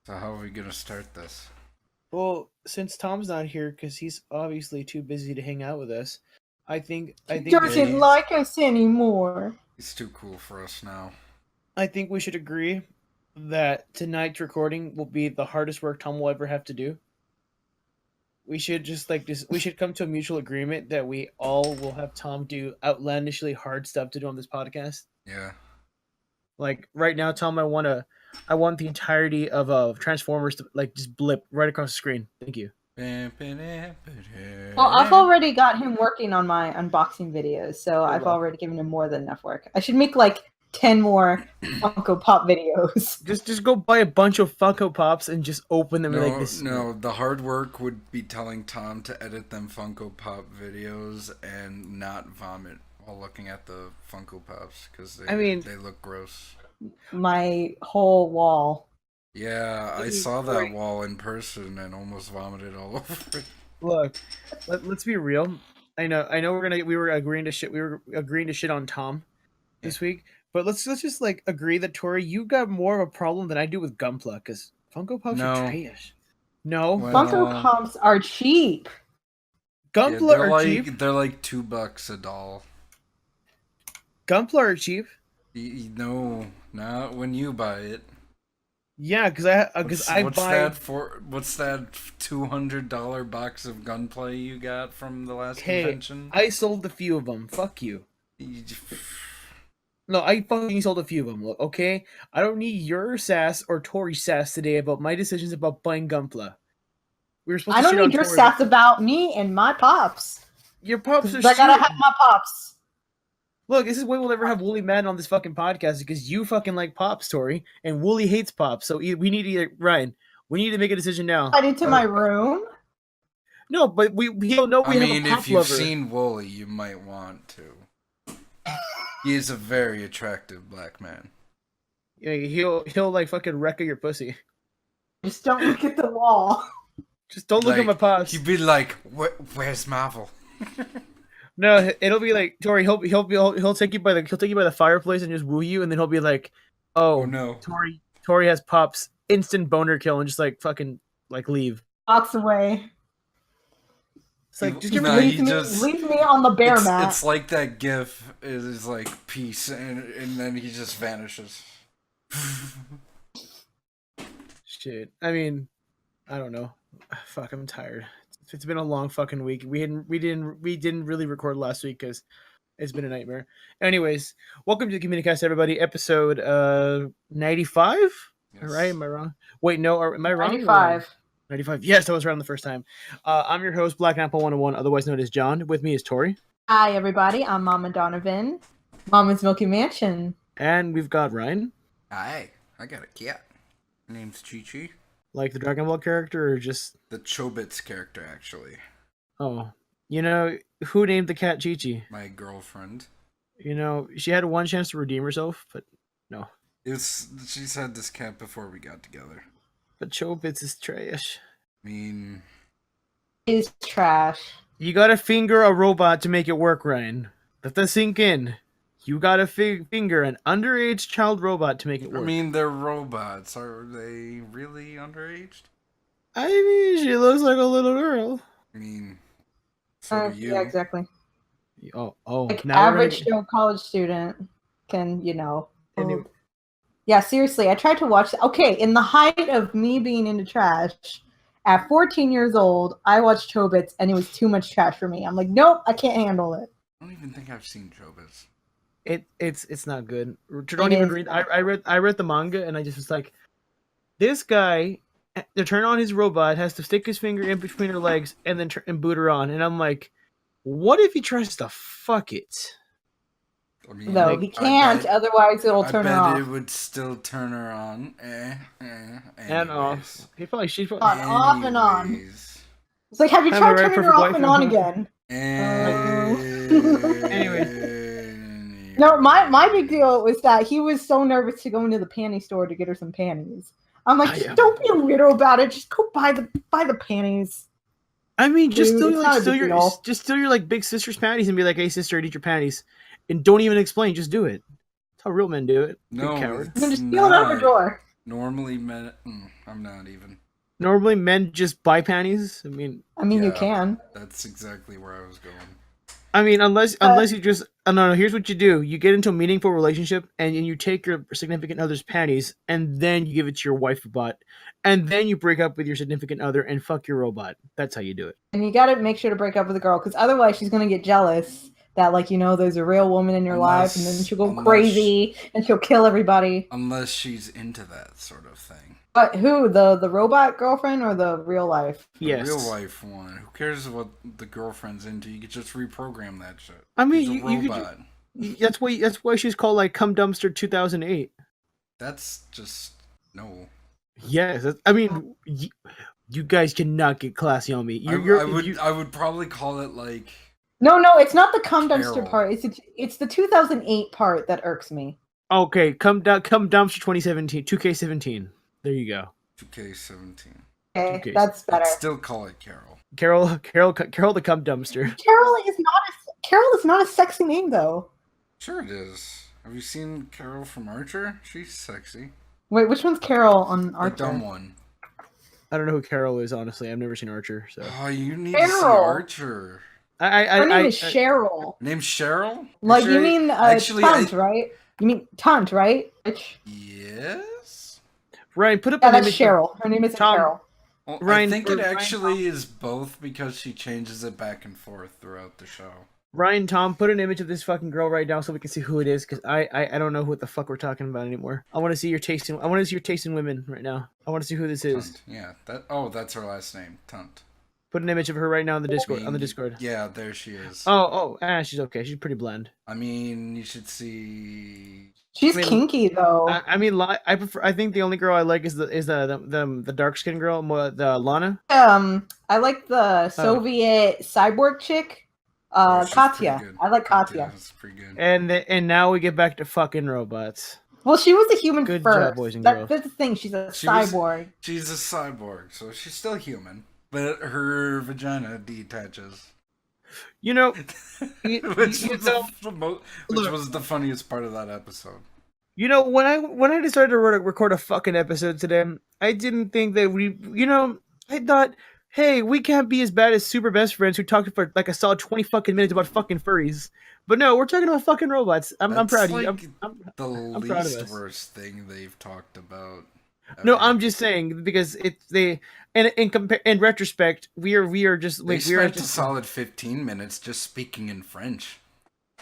So how are we gonna start this? Well, since Tom's not here because he's obviously too busy to hang out with us, I He think we doesn't should like us anymore. He's too cool for us now. I think we should agree that tonight's recording will be the hardest work Tom will ever have to do. We should we should come to a mutual agreement that we all will have Tom do outlandishly hard stuff to do on this podcast. Yeah. Like right now, Tom, I want the entirety of Transformers to just blip right across the screen. Thank you. Well, I've already got him working on my unboxing videos, so I've already given him more than enough work. I should make like 10 more Funko Pop videos. Just go buy a bunch of Funko Pops and just open them like this. No, the hard work would be telling Tom to edit them Funko Pop videos and not vomit while looking at the Funko Pops because they look gross. My whole wall. Yeah, I saw that wall in person and almost vomited all over it. Look, let's be real. I know we were agreeing to shit on Tom this week, but let's just agree that Tori, you got more of a problem than I do with Gunpla because Funko Pops are trash. No, Funko Pops are cheap. Gunpla are cheap. They're like $2 a doll. Gunpla are cheap. No, not when you buy it. Yeah, because I buy. What's that $200 box of gunplay you got from the last convention? I sold a few of them. Fuck you. No, I fucking sold a few of them. Look, okay, I don't need your sass or Tori's sass today about my decisions about buying Gunpla. We were supposed. I don't need your sass about me and my pops. Your pops are. I gotta have my pops. Look, this is why we'll never have Wooly mad on this fucking podcast because you fucking like Pops, Tori, and Wooly hates Pops. So we need to Ryan. We need to make a decision now. Right into my room. No, but we don't know we have a Pop lover. If you've seen Wooly, you might want to. He is a very attractive black man. Yeah, he'll like fucking wreck your pussy. Just don't look at the wall. Just don't look at my Pops. He'd be like, "Where's Marvel?" No, it'll be like Tori. He'll take you by the fireplace and just woo you, and then he'll be like, "Oh no, Tori has Pops." Instant boner kill and just fucking leave. Walks away. It's like just leave me on the bare mat. It's like that GIF is like peace, and then he just vanishes. Shit. I mean, I don't know. Fuck, I'm tired. It's been a long fucking week. We didn't really record last week because it's been a nightmare. Anyways, welcome to the Communicast, everybody. Episode 95. Yes. Right? Am I wrong? Wait, no. Am I wrong? 95. 95. Yes, I was around the first time. I'm your host, Black Apple 101, otherwise known as John. With me is Tori. Hi, everybody. I'm Mama Donovan. Mama's Milky Mansion. And we've got Ryan. Hi, I got a cat. Her name's Chi-Chi. Like the Dragon Ball character, or just the Chobits character, actually? Oh, who named the cat Chi-Chi? My girlfriend. She had one chance to redeem herself, but no. She's had this cat before we got together. But Chobits is trash. I mean, it's trash. You gotta finger a robot to make it work, Ryan. Let that sink in. You gotta finger an underage child robot to make it work. I mean, they're robots. Are they really underaged? I mean, she looks like a little girl. I mean, so do you. Yeah, exactly. Oh. Like average college student can, Anyway. Yeah, seriously, I tried to watch. Okay, in the height of me being into trash, at 14 years old, I watched Chobits, and it was too much trash for me. I'm like, nope, I can't handle it. I don't even think I've seen Chobits. It's not good. Don't even read. I read the manga and I just was like, this guy to turn on his robot has to stick his finger in between her legs and then and boot her on. And I'm like, what if he tries to fuck it? I mean, no, he can't. Otherwise, it'll turn her off. I bet it would still turn her on. And off. She's probably off and on. It's like, have you tried turning her off and on again? Anyways. No, my big deal was that he was so nervous to go into the panty store to get her some panties. I'm like, don't be a weirdo about it. Just go buy the panties. I mean, just steal your big sister's panties and be like, hey sister, I need your panties, and don't even explain. Just do it. That's how real men do it. No, coward. Just steal it out of her drawer. Normally, men. I'm not even. Normally, men just buy panties. I mean, you can. That's exactly where I was going. I mean, unless you just no. Here's what you do: you get into a meaningful relationship, and you take your significant other's panties, and then you give it to your wife bot, and then you break up with your significant other and fuck your robot. That's how you do it. And you got to make sure to break up with the girl, because otherwise she's gonna get jealous that, like, there's a real woman in your life, and then she'll go crazy and she'll kill everybody. Unless she's into that sort of thing. But who? The robot girlfriend or the real life? Yes. The real life one. Who cares what the girlfriend's into? You could just reprogram that shit. I mean, you robot. That's why she's called like Cum Dumpster 2008. That's just no. Yes, I mean, you guys cannot get classy on me. I would probably call it like. No, it's not the Cum Dumpster part. It's the 2008 part that irks me. Okay, Cum Dumpster 2017, 2K17. There you go. 2K17. Okay, that's better. I'd still call it Carol. Carol the Cum Dumpster. Carol is not a sexy name though. Sure it is. Have you seen Carol from Archer? She's sexy. Wait, which one's Carol on Archer? The dumb one. I don't know who Carol is, honestly. I've never seen Archer. So. Oh, you need to see Archer. Her name is Cheryl. Name's Cheryl? Like, you mean Tunt, right? You mean Tunt, right? Yes. Ryan, put up an image. That's Cheryl. Her name is Cheryl. Well, Ryan, I think it actually is both because she changes it back and forth throughout the show. Ryan, Tom, put an image of this fucking girl right now so we can see who it is, because I don't know what the fuck we're talking about anymore. I want to see your taste in women right now. I want to see who this is. Tunt. Yeah, that's her last name, Tunt. Put an image of her right now on the Discord. Yeah, there she is. She's okay. She's pretty bland. I mean, you should see. She's kinky though. I think the only girl I like is the dark skinned girl, the Lana. I like the Soviet cyborg chick. Katya. I like Katya. That's pretty good. And now we get back to fucking robots. Well, she was a human Good first. job, boys and girls. That's the thing. She's a cyborg. She's a cyborg, so she's still human, but her vagina detaches. You know, which was the funniest part of that episode. You know, when I decided to record a fucking episode today, I didn't think that I thought, hey, we can't be as bad as super best friends who talked for like a solid 20 fucking minutes about fucking furries. But no, we're talking about fucking robots. I'm proud of you. I'm proud of us. Worst thing they've talked about. No, I'm just saying because in retrospect, we are just like we spent a solid 15 minutes just speaking in French.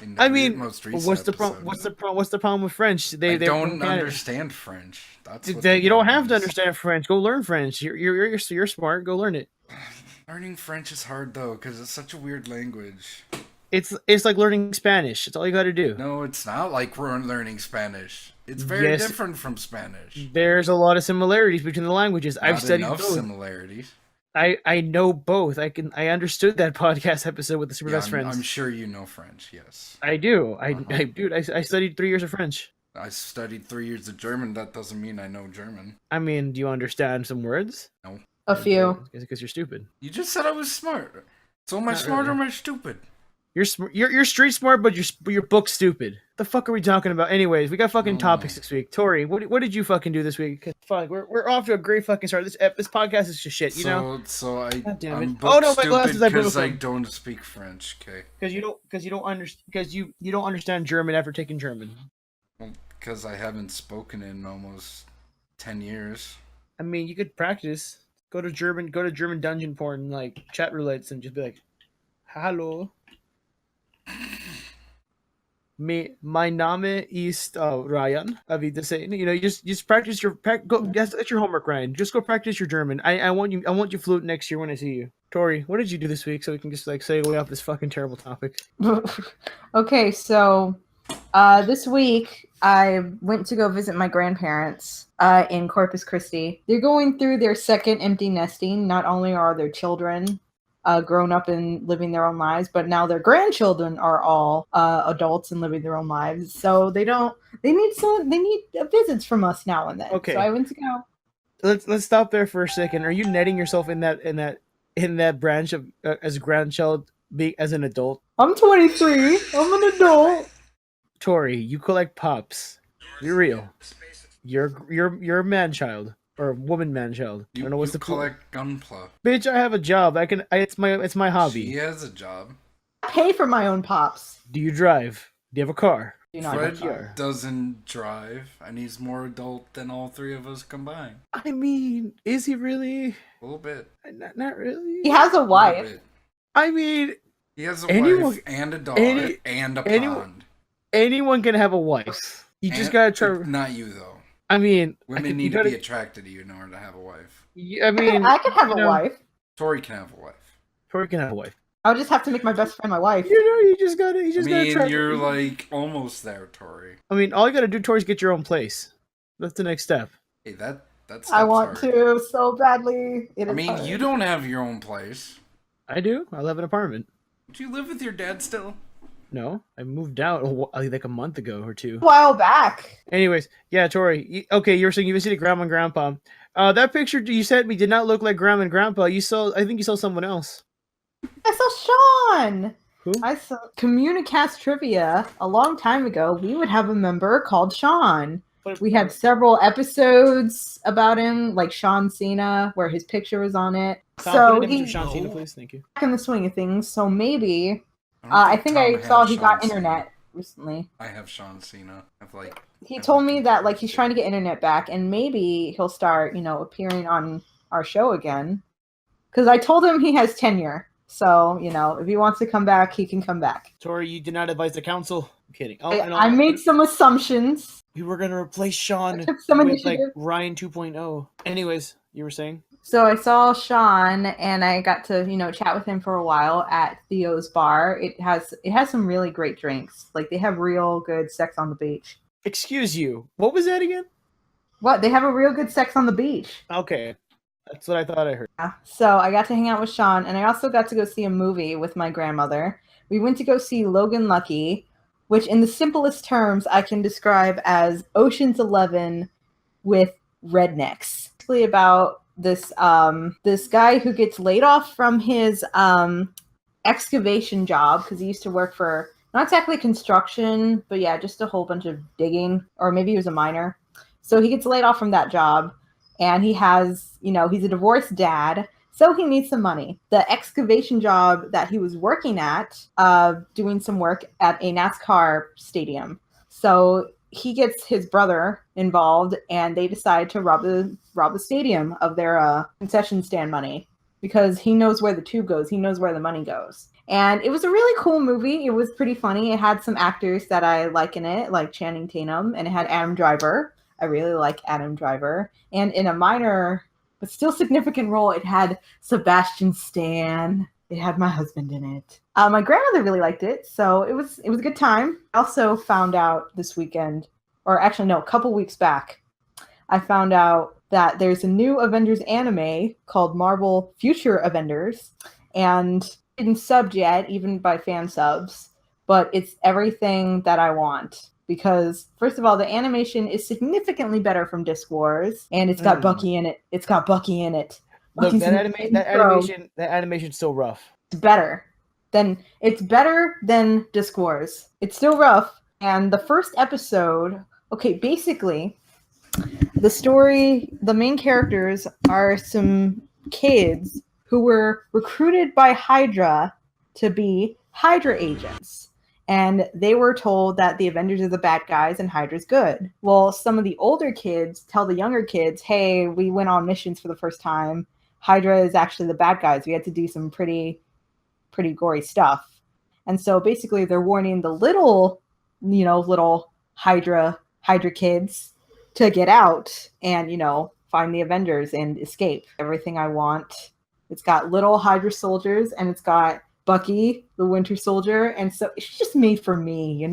Most recent what's the problem? What's the problem with French? They don't understand French. You don't have to understand French. Go learn French. You're smart. Go learn it. Learning French is hard though because it's such a weird language. It's like learning Spanish. It's all you got to do. No, it's not like we're learning Spanish. It's very different from Spanish. There's a lot of similarities between the languages. I've studied both. Similarities. I know both. I understood that podcast episode with the super best friends. I'm sure you know French. Yes, I do. I studied 3 years of French. I studied 3 years of German. That doesn't mean I know German. I mean, do you understand some words? No. A few. Because you're stupid. You just said I was smart. So am I smart or am I stupid? You're street smart, but your book's stupid. The fuck are we talking about? Anyways, we got fucking topics this week. Tori, what did you fucking do this week? Cause fuck, we're off to a great fucking start. This podcast is just shit, you know. So God damn it. I'm book my glasses! because I don't speak French. Okay. Because you don't understand German after taking German. Well, because I haven't spoken in almost 10 years. I mean, you could practice. Go to German dungeon porn like chat roulettes and just be like, "Hello. My Name ist Ryan. Wie say, you just practice that's your homework, Ryan. Just go practice your German. I want you fluent next year when I see you. Tori, what did you do this week so we can just like segue off this fucking terrible topic? Okay, so this week I went to go visit my grandparents in Corpus Christi. They're going through their second empty nesting. Not only are their children grown up and living their own lives, but now their grandchildren are all adults and living their own lives. So they need visits from us now and then. Okay. So I went to go. Let's stop there for a second. Are you netting yourself in that branch of as a grandchild being as an adult? I'm 23. I'm an adult. Tori, you collect pops. Be real. You're a man child or a woman man child. I don't know what's the collect gunpla. Bitch, I have a job. It's my hobby. She has a job. Pay for my own pops. Do you drive? Do you have a car? Fred doesn't drive, and he's more adult than all three of us combined. I mean, is he really? A little bit. Not really. He has a wife. I mean, he has a wife and a dog and a pond. Anyone can have a wife. You just gotta try. Not you though. I mean, women need to be attracted to you in order to have a wife. I mean, I can have a wife. Tori can have a wife. I'll just have to make my best friend my wife. You just gotta try. You're like almost there, Tori. I mean, all you gotta do, Tori, is get your own place. That's the next step. Hey, that's. I want to so badly. Hard. You don't have your own place. I do. I live in an apartment. Do you live with your dad still? No, I moved out like a month ago or two. A while back. Anyways, yeah, Tori. Okay, you were saying you visited Grandma and Grandpa. That picture you sent me did not look like Grandma and Grandpa. I think you saw someone else. I saw Sean. Who? I saw Communicast Trivia a long time ago. We would have a member called Sean. We had several episodes about him, like Sean Cena, where his picture was on it. So he's Sean Cena, please. Thank you. Back in the swing of things. So maybe I think I saw he got internet recently. I have Sean Cena. He told me that like he's trying to get internet back, and maybe he'll start, appearing on our show again. Because I told him he has tenure. So, if he wants to come back, he can come back. Tori, you did not advise the council. I'm kidding. I made some assumptions. We were going to replace Sean with like Ryan 2.0. Anyways, you were saying? So I saw Sean and I got to, chat with him for a while at Theo's bar. It has some really great drinks. Like they have real good sex on the beach. Excuse you. What was that again? What? They have a real good sex on the beach. Okay. That's what I thought I heard. Yeah. So I got to hang out with Sean, and I also got to go see a movie with my grandmother. We went to go see Logan Lucky, which in the simplest terms I can describe as Ocean's 11 with rednecks. It's basically about this guy who gets laid off from his excavation job because he used to work for not exactly construction, but yeah, just a whole bunch of digging, or maybe he was a miner. So he gets laid off from that job. And he has, he's a divorced dad, so he needs some money. The excavation job that he was working at, doing some work at a NASCAR stadium. So he gets his brother involved, and they decide to rob the stadium of their concession stand money because he knows where the tube goes. He knows where the money goes. And it was a really cool movie. It was pretty funny. It had some actors that I like in it, like Channing Tatum, and it had Adam Driver. I really like Adam Driver. And in a minor, but still significant role, it had Sebastian Stan. It had my husband in it. My grandmother really liked it, so it was a good time. I also found out this weekend, or actually no, a couple weeks back, I found out that there's a new Avengers anime called Marvel Future Avengers, and it isn't subbed yet, even by fan subs, but it's everything that I want. Because, first of all, the animation is significantly better from Disc Wars, and it's got Bucky in it. Look, that animation's still rough. It's better than Disc Wars. It's still rough. And the first episode, okay, basically, the story, the main characters are some kids who were recruited by Hydra to be Hydra agents. And they were told that the Avengers are the bad guys and Hydra's good. Well, some of the older kids tell the younger kids, hey, we went on missions for the first time. Hydra is actually the bad guys. We had to do some pretty gory stuff. And so basically they're warning the little Hydra kids to get out and, find the Avengers and escape. Everything I want. It's got little Hydra soldiers, and it's got Bucky, the Winter Soldier, and so it's just made for me,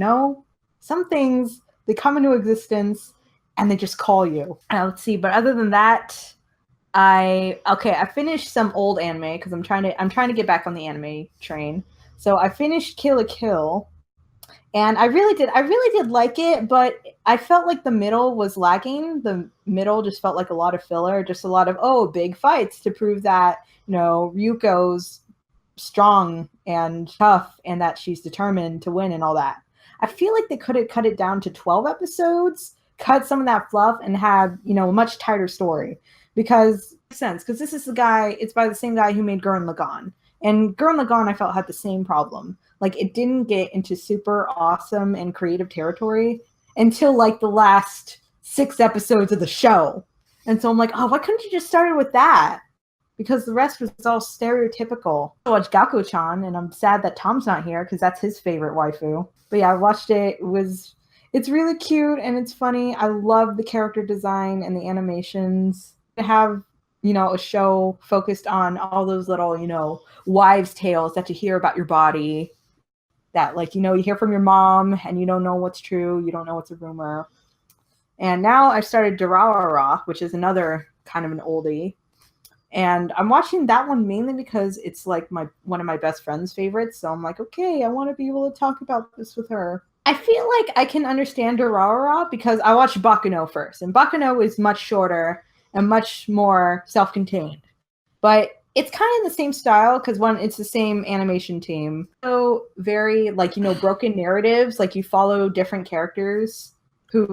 Some things, they come into existence and they just call you. Let's see, but other than that, I finished some old anime because I'm trying to get back on the anime train. So I finished Kill la Kill, and I really did like it, but I felt like the middle was lacking. The middle just felt like a lot of filler, just a lot of big fights to prove that, Ryuko's strong and tough and that she's determined to win and all that. I feel like they could have cut it down to 12 episodes cut some of that fluff and have, you know, a much tighter story. Because this is the guy, it's by the same guy who made Gurren Lagann. And Gurren Lagann, I felt, had the same problem. Like, it didn't get into super awesome and creative territory until, like, the last 6 episodes of the show. And so I'm like, oh, why couldn't you just start it with that? Because the rest was all stereotypical. I watched Gakko-chan, and I'm sad that Tom's not here, because that's his favorite waifu. But yeah, I watched it. It's really cute, and it's funny. I love the character design and the animations. To have, you know, a show focused on all those little, you know, wives' tales that you hear about your body, that, like, you know, you hear from your mom and you don't know what's true, you don't know what's a rumor. And now I've started Durarara, which is another kind of an oldie, and I'm watching that one mainly because it's like one of my best friend's favorites. So I'm like, okay, I want to be able to talk about this with her. I feel like I can understand Durarara because I watched Bakuno first, and Bakuno is much shorter and much more self-contained, but it's kind of the same style because it's the same animation team. So very, like, you know, broken narratives, like you follow different characters who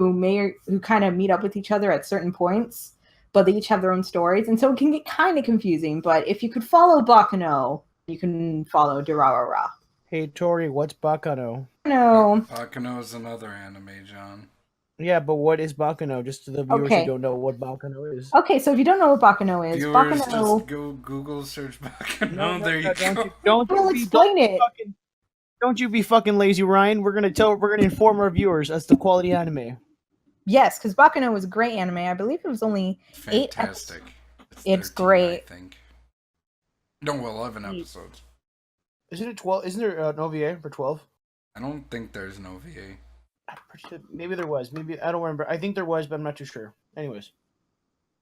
kind of meet up with each other at certain points, but they each have their own stories, and so it can get kind of confusing. But if you could follow Bakuno, you can follow Durarara. Hey Tori, what's Bakuno? No. Bakuno is another anime, John. Yeah, but what is Bakuno? Just to the viewers who don't know what Bakuno is. Okay, so if you don't know what Bakuno is, viewers, Bakuno. just go Google search Bakuno. No, there you go. We'll explain it. Don't you be fucking lazy, Ryan. We're gonna inform our viewers as to quality anime. Yes, because Bakuno was a great anime. I believe it was only 8 episodes. Fantastic. It's 13, great. I think. No, 11 episodes. Isn't it 12? Isn't there an OVA for 12? I don't think there's an OVA. I'm pretty sure. Maybe there was. Maybe I don't remember. I think there was, but I'm not too sure. Anyways.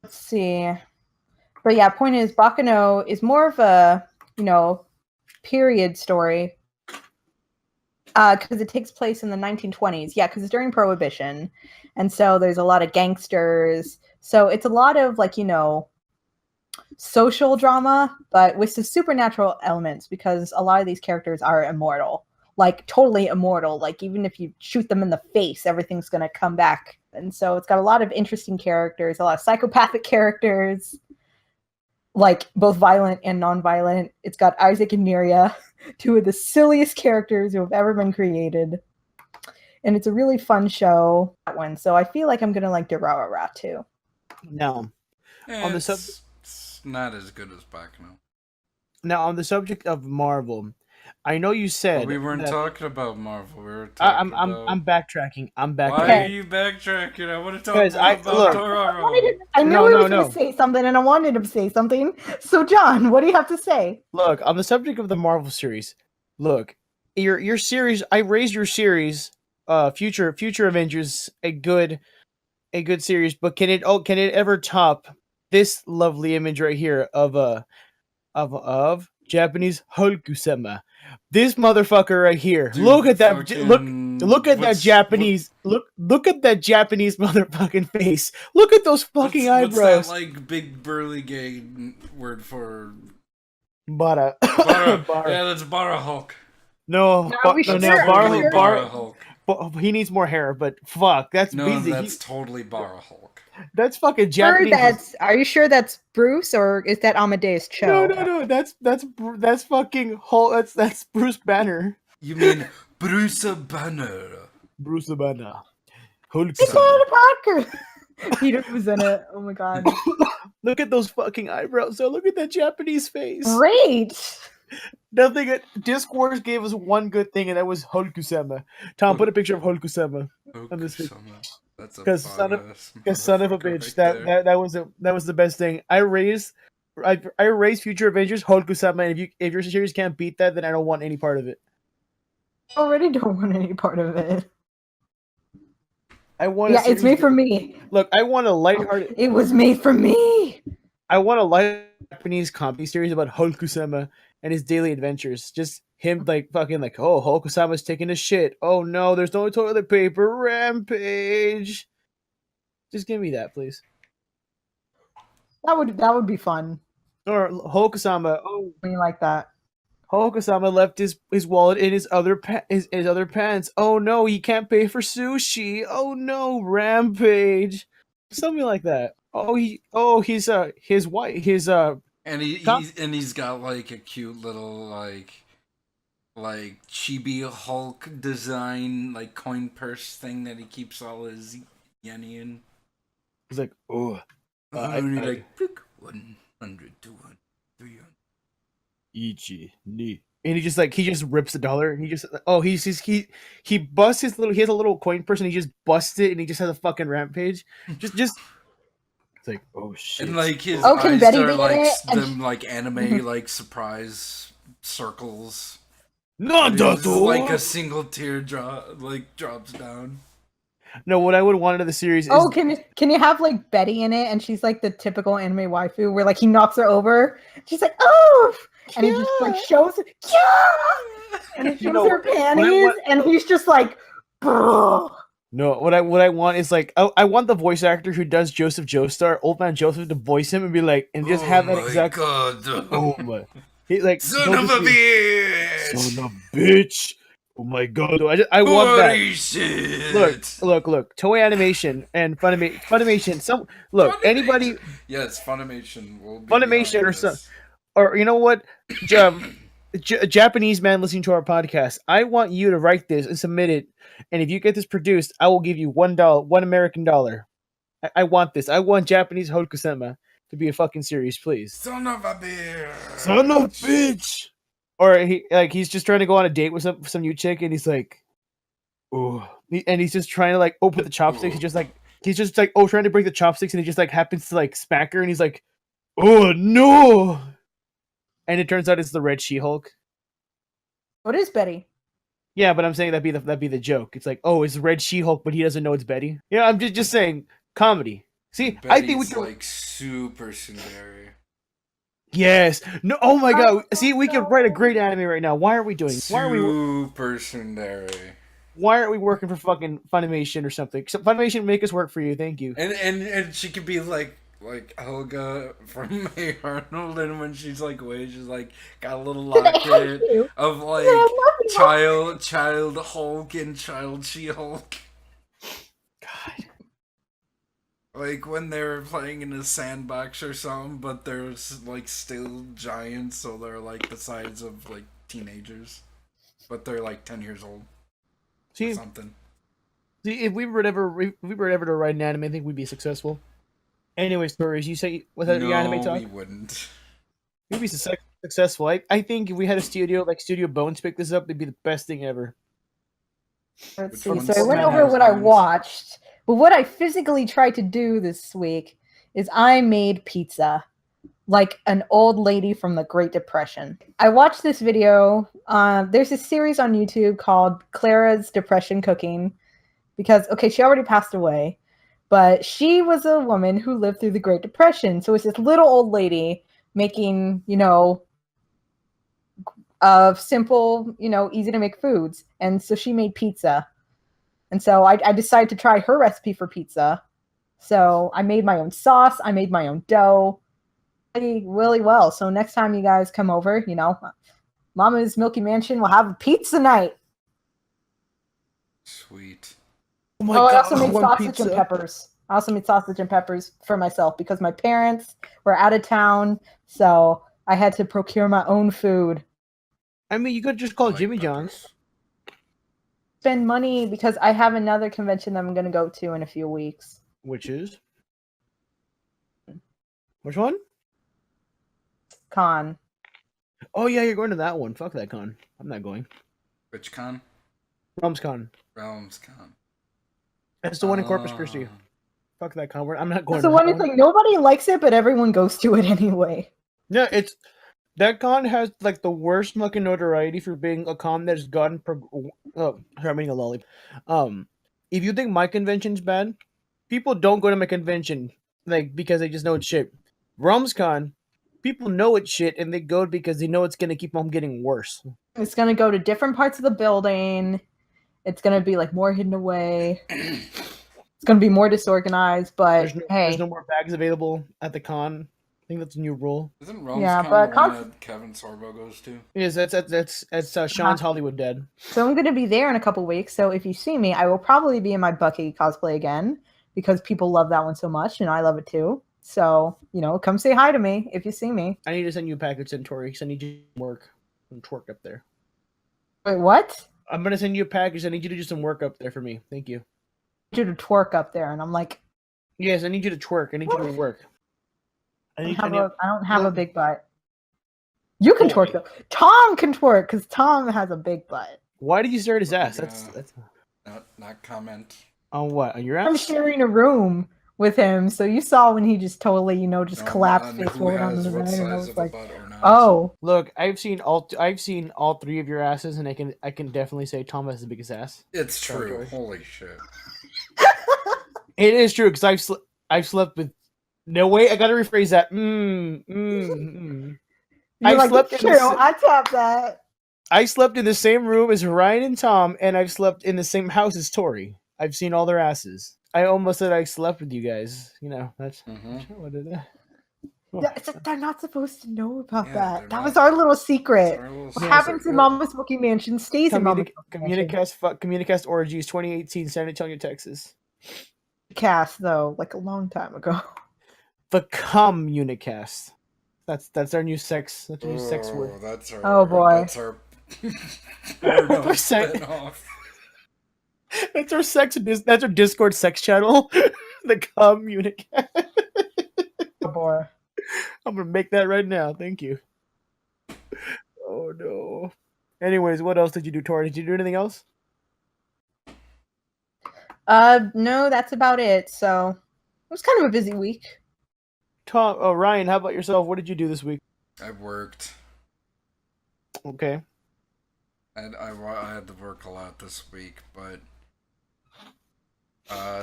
Let's see. But yeah, point is, Bakuno is more of a, you know, period story. Because it takes place in the 1920s. Yeah, because it's during Prohibition. And so there's a lot of gangsters. So it's a lot of, like, you know, social drama, but with some supernatural elements, because a lot of these characters are immortal. Like, totally immortal. Like, even if you shoot them in the face, everything's going to come back. And so it's got a lot of interesting characters, a lot of psychopathic characters, like both violent and non-violent. It's got Isaac and Miria, 2 of the silliest characters who have ever been created. And it's a really fun show, that one. So I feel like I'm going to like Durarara too. No. On the it's not as good as Bakuno. Now, on the subject of Marvel, I know you said but we weren't talking about Marvel. We were talking I'm backtracking. Why are you backtracking? I want to talk about Dororo. I knew he was going to say something, and I wanted him to say something. So, John, what do you have to say? Look, on the subject of the Marvel series, look, your series. I raised your series, Future Avengers, a good series. But can it ever top this lovely image right here of Japanese Hulku-sama? This motherfucker right here. Dude, look at that. Look at that Japanese. Look at that Japanese motherfucking face. Look at those fucking eyebrows. What's that, like, big burly gay word for Bara? Yeah, that's Bara Hulk. No, Bara Hulk. He needs more hair, but fuck, that's totally Bara Hulk. That's fucking Japanese. Are you sure that's Bruce, or is that Amadeus Cho? No. That's fucking Hulk. That's Bruce Banner. You mean Bruce Banner? Bruce Banner. Hulk. Parker. Peter was in it. Oh my god. Look at those fucking eyebrows. So look at that Japanese face. Great. Nothing. Disc Wars gave us one good thing, and that was Hulku-sama. Tom, put a picture of Hulku-sama on this picture. That's a son of a bitch. Right that was the best thing. I raised Future Avengers Hulku-sama, and if your series can't beat that, then I don't want any part of it. I already don't want any part of it. I want. Yeah, it's made for me. Look, I want a lighthearted. It was made for me. I want a light Japanese comedy series about Hulku-sama and his daily adventures. Just him, like, fucking, like, oh, Hulku-sama's taking a shit. Oh no, there's no toilet paper. Rampage. Just give me that, please. That would be fun. Or Hulku-sama. Oh, I mean, like that. Hulku-sama left his wallet in his other pants. Oh no, he can't pay for sushi. Oh no, rampage. Something like that. He's his wife and he's got like a cute little like chibi Hulk design like coin purse thing that he keeps all his yen in. He's like, oh, like 100, 200, 300. Ichi ni. And he just rips the dollar. He busts he has a little coin purse and he just busts it and he just has a fucking rampage. Just it's like, oh shit. And like his can eyes Betty are be like in it? them like anime like surprise circles. It's like a single tear drops down. No, what I would want out of the series is... Oh, can you have, like, Betty in it, and she's, like, the typical anime waifu, where, like, he knocks her over, she's like, oh! And he just, like, shows... Yeah! And he shows her panties, and he's just like... Bruh. No, what I want is, like, I want the voice actor who does Joseph Joestar, Old Man Joseph, to voice him and be like... And just have that exact... God. Oh, my... He, like, Son of a bitch! Son of a bitch! Oh my god! I want that. Shit. Look! Toei Animation and Funimation. Anybody? Yes, Funimation will be Funimation or some, or you know what? Japanese man listening to our podcast. I want you to write this and submit it. And if you get this produced, I will give you $1, $1 American dollar. I want this. I want Japanese Hulku-sama to be a fucking series, please. Son of a bitch! Son of a bitch! Or he's just trying to go on a date with some new chick, and he's like, oh, and he's just trying to like open the chopsticks. He's just like trying to break the chopsticks, and he just like happens to like smack her, and he's like, oh no! And it turns out it's the Red She-Hulk. What is Betty? Yeah, but I'm saying that'd be the joke. It's like, oh, it's Red She-Hulk, but he doesn't know it's Betty. Yeah, I'm just saying comedy. See, Betty's I think we can like super tsundere. Yes. No. Oh my god. See, we could write a great anime right now. Why are we doing? Super tsundere. Why aren't we working for fucking Funimation or something? So Funimation, make us work for you. Thank you. And she could be like Helga from Hey Arnold, and when she's like away, she's like got a little locket of like child Hulk and child She-Hulk. God. Like when they're playing in a sandbox or something, but they're like still giants, so they're like the size of like teenagers, but they're like 10 years old. See, something. See, if we were ever to write an anime, I think we'd be successful. Anyways, Tori, as you say, without the anime talk, we wouldn't. We'd be successful. I think if we had a studio like Studio Bones pick this up, it'd be the best thing ever. Let's see. So I went over what I watched. But what I physically tried to do this week is I made pizza like an old lady from the Great Depression. I watched this video. There's a series on YouTube called Clara's Depression Cooking because, okay, she already passed away, but she was a woman who lived through the Great Depression. So it's this little old lady making, simple, easy to make foods. And so she made pizza. And so I decided to try her recipe for pizza. So I made my own sauce. I made my own dough. Really well. So next time you guys come over, Mama's Milky Mansion will have a pizza night. Sweet. Oh my God, I also made sausage and peppers. I also made sausage and peppers for myself because my parents were out of town. So I had to procure my own food. I mean, you could just call Jimmy John's. Spend money because I have another convention that I'm going to go to in a few weeks. Which is? Which one? Con. Oh yeah, you're going to that one. Fuck that con. I'm not going. Which con? RealmsCon. RealmsCon. That's the one in Corpus Christi. Fuck that con. I'm not going. So one thing, nobody likes it, but everyone goes to it anyway. Yeah, that con has like the worst fucking notoriety for being a con that has gotten. I'm eating a lollipop. If you think my convention's bad, people don't go to my convention because they just know it's shit. RealmsCon, people know it's shit and they go because they know it's gonna keep on getting worse. It's gonna go to different parts of the building. It's gonna be like more hidden away. It's gonna be more disorganized, but there's no more bags available at the con. I think that's a new rule. Isn't Realms Yeah, Con but the one that Kevin Sorbo goes to? Yes, that's Sean's Hollywood Dead. So I'm going to be there in a couple weeks. So if you see me, I will probably be in my Bucky cosplay again because people love that one so much, and I love it too. So, come say hi to me if you see me. I need to send you a package in Tori because I need you to work and twerk up there. Wait, what? I'm gonna send you a package. I need you to do some work up there for me. Thank you. I need you to twerk up there, and I'm like, yes, I need you to twerk. I need you to work. I don't have a big butt. You can twerk though. Tom can twerk because Tom has a big butt. Why did you stare at his ass? That's not comment. On what? On your ass? I'm sharing a room with him, so you saw when he just totally, collapsed face forward on the bed, and I was like, "Oh, look, I've seen all three of your asses, and I can definitely say Tom has the biggest ass. It's true. Holy shit! It is true because I've slept with. No wait, I gotta rephrase that. I slept. I top that. I slept in the same room as Ryan and Tom, and I've slept in the same house as Tori. I've seen all their asses. I almost said I slept with you guys. That's what it is. They're not supposed to know about that. That was our little secret. What happens in Mama Smoky Mansion stays in Mama Smoky Mansion. Communicast Orgies 2018, San Antonio, Texas. Cast, though, like a long time ago. The Communicast. That's our new sex. That's our new sex word. That's our. Oh boy. That's our. That's our sex. That's our Discord sex channel. The Communicast. Oh boy. I'm gonna make that right now. Thank you. Oh no. Anyways, what else did you do, Tori? Did you do anything else? No, that's about it. So it was kind of a busy week. Ryan, how about yourself? What did you do this week? I worked. Okay. And I had to work a lot this week, but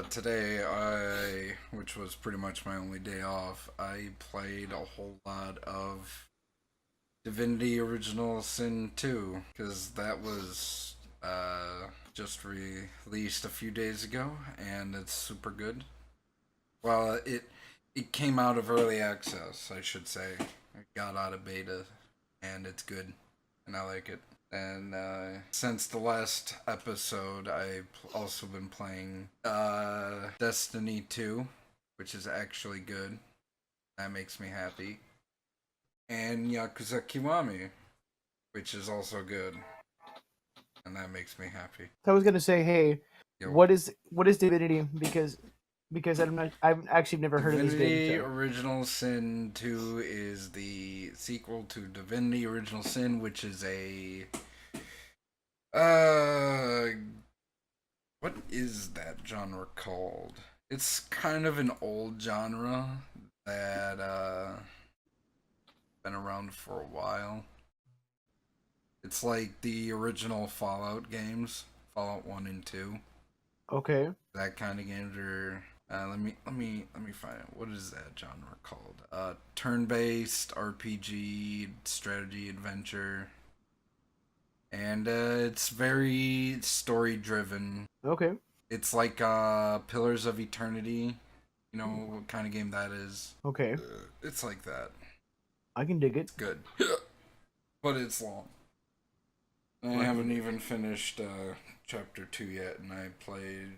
today which was pretty much my only day off, I played a whole lot of Divinity Original Sin 2, because that was just released a few days ago, and it's super good. Well, it came out of early access, I should say. It got out of beta, and it's good, and I like it. And since the last episode, I've also been playing Destiny 2, which is actually good. That makes me happy. And Yakuza Kiwami, which is also good. And that makes me happy. I was gonna say, hey, what is Divinity? Because I've actually never heard of this game. Divinity Original Sin 2 is the sequel to Divinity Original Sin, which is a what is that genre called? It's kind of an old genre that been around for a while. It's like the original Fallout games, Fallout 1 and 2. Okay. That kind of games are let me find it. What is that genre called? Turn-based RPG strategy adventure. And it's very story-driven. Okay. It's like Pillars of Eternity. You know what kind of game that is? Okay. It's like that. I can dig it. It's good. But it's long. I haven't even finished chapter 2 yet, and I played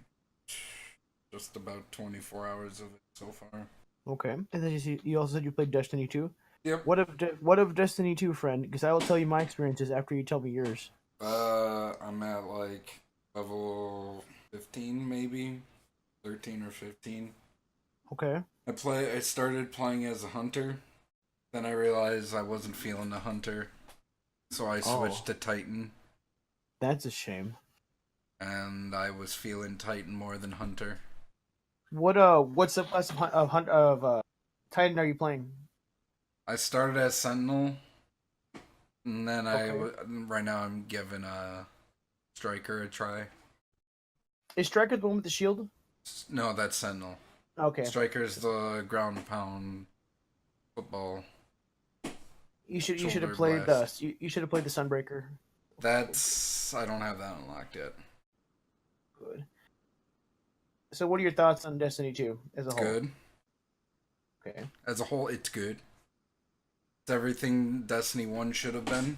just about 24 hours of it so far. Okay. And then you also said you played Destiny 2? Yep. What of Destiny 2, friend? Because I will tell you my experiences after you tell me yours. I'm at like level 15 maybe, 13 or 15. Okay. I started playing as a hunter, then I realized I wasn't feeling the hunter, so I switched to Titan. That's a shame. And I was feeling Titan more than hunter. What's the class of Titan are you playing? I started as Sentinel, and then right now I'm giving Striker a try. Is Striker the one with the shield? No, that's Sentinel. Okay. Striker's the ground pound football. You should have played the Sunbreaker. I don't have that unlocked yet. Good. So what are your thoughts on Destiny 2 as a whole? Good. Okay. As a whole, it's good. It's everything Destiny 1 should have been.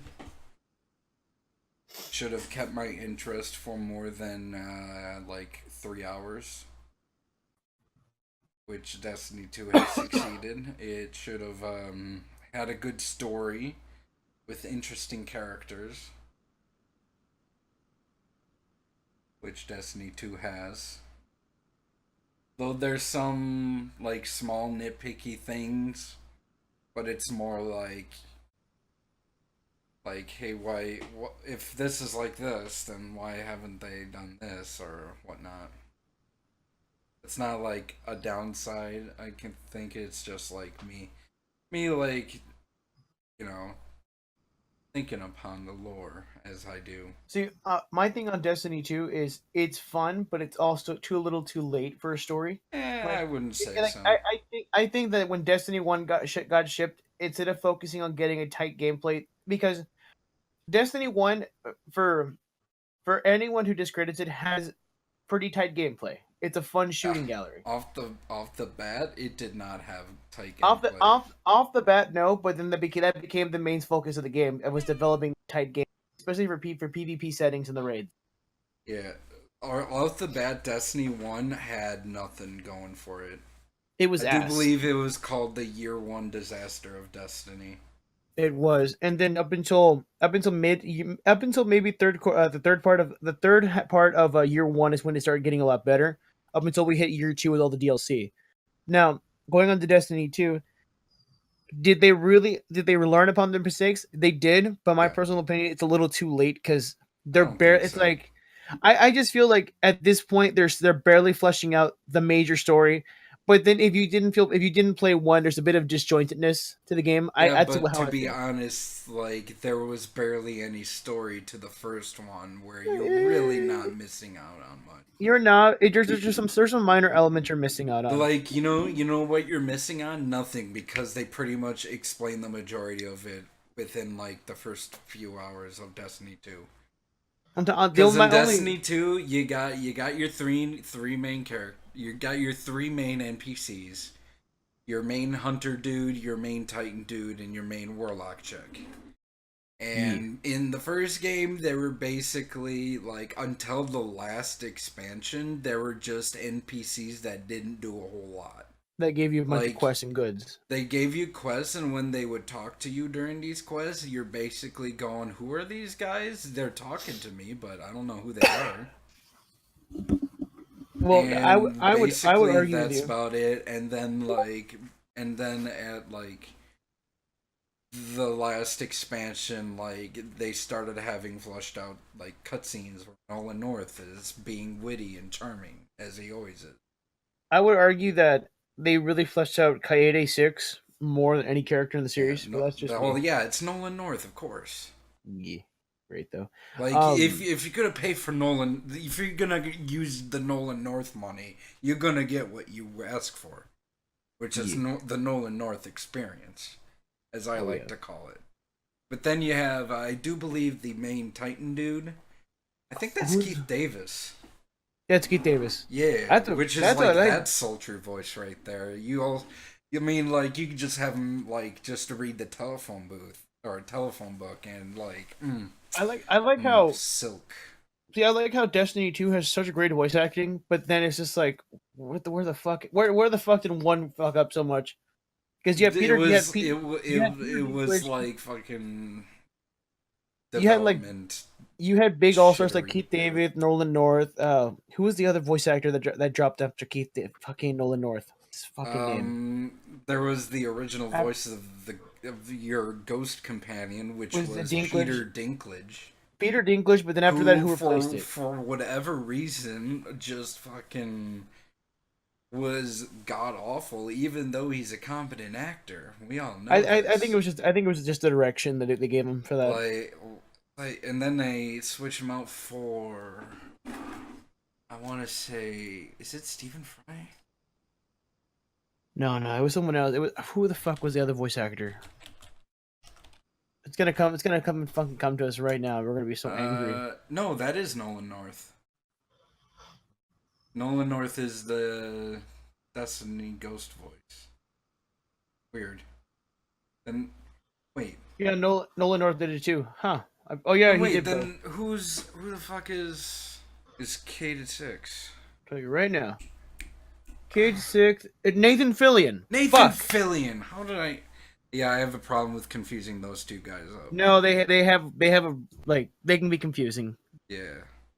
Should have kept my interest for more than like 3 hours, which Destiny 2 has succeeded. It should have had a good story with interesting characters, which Destiny 2 has. Though there's some like small nitpicky things, but it's more like, hey, why? If this is like this, then why haven't they done this or whatnot? It's not like a downside. I can think it's just like me like, you know, thinking upon the lore as I do. See, my thing on Destiny 2 is it's fun, but it's also a little too late for a story. Like, I wouldn't say like so. I think that when Destiny 1 got shipped, instead of focusing on getting a tight gameplay, because Destiny 1 for anyone who discredits it has pretty tight gameplay. It's a fun shooting gallery. Off the bat, it did not have tight Off gameplay. the bat, no, but then that became the main focus of the game. It was developing tight game, especially for PvP settings in the raid. Yeah, off the bat, Destiny 1 had nothing going for it. It was. I do believe it was called the Year 1 disaster of Destiny. It was, and then up until maybe the third part of year 1 is when it started getting a lot better. Up until we hit year 2 with all the DLC. Now going on to Destiny 2, did they learn upon their mistakes? They did, but my personal opinion, it's a little too late because they're it's like I just feel like at this point they're barely fleshing out the major story. But then if you didn't play 1, there's a bit of disjointedness to the game. Yeah, but to be honest, like there was barely any story to the first one where you're really not missing out on much. You're not. There's some minor elements you're missing out on. Like you know what you're missing on? Nothing, because they pretty much explain the majority of it within like the first few hours of Destiny 2. Because in Destiny 2, you got your three main characters. You got your 3 main NPCs. Your main hunter dude, your main titan dude, and your main warlock chick. And in the first game, they were basically, like, until the last expansion, there were just NPCs that didn't do a whole lot. That gave you a bunch of quests and goods. They gave you quests, and when they would talk to you during these quests, you're basically going, who are these guys? They're talking to me, but I don't know who they are. Well, I would argue that's about it. And then at like the last expansion, like they started having flushed out like cutscenes where Nolan North is being witty and charming as he always is. I would argue that they really fleshed out Kaede 6 more than any character in the series. Yeah, that's just it's Nolan North, of course. Yeah. Great though. Like if you're gonna pay for Nolan, if you're gonna use the Nolan North money, you're gonna get what you ask for, which is the Nolan North experience, as I like to call it. But then you have, I do believe, the main Titan dude. I think that's Keith Davis. Yeah, it's Keith Davis. Yeah, that sultry voice right there. You mean like you could just have him like just to read the telephone booth or a telephone book and like. I like how silk. See, I like how Destiny 2 has such a great voice acting, but then it's just like, where the fuck did 1 fuck up so much? Because you have Peter. It was like fucking. You had big all stars like Keith David, Nolan North. Who was the other voice actor that dropped after fucking Nolan North? His fucking name. There was the original voice of your ghost companion, which was Peter Dinklage. Peter Dinklage, but then after that, who replaced it? For whatever reason, just fucking was god awful. Even though he's a competent actor, we all know. I think it was just the direction that they gave him for that. And then they switched him out for. I want to say, is it Stephen Fry? No, it was someone else. Who the fuck was the other voice actor? It's gonna come and fucking come to us right now. We're gonna be so angry. No, that is Nolan North. Nolan North is the Destiny Ghost voice. Weird. Then Yeah, Nolan North did it too. Huh. Oh yeah, he Wait, did. then who the fuck is K-6? Tell you right now. Cage 6. Nathan Fillion. Nathan Fuck. Fillion. How did I? Yeah, I have a problem with confusing those two guys up. No, they have a like they can be confusing. Yeah,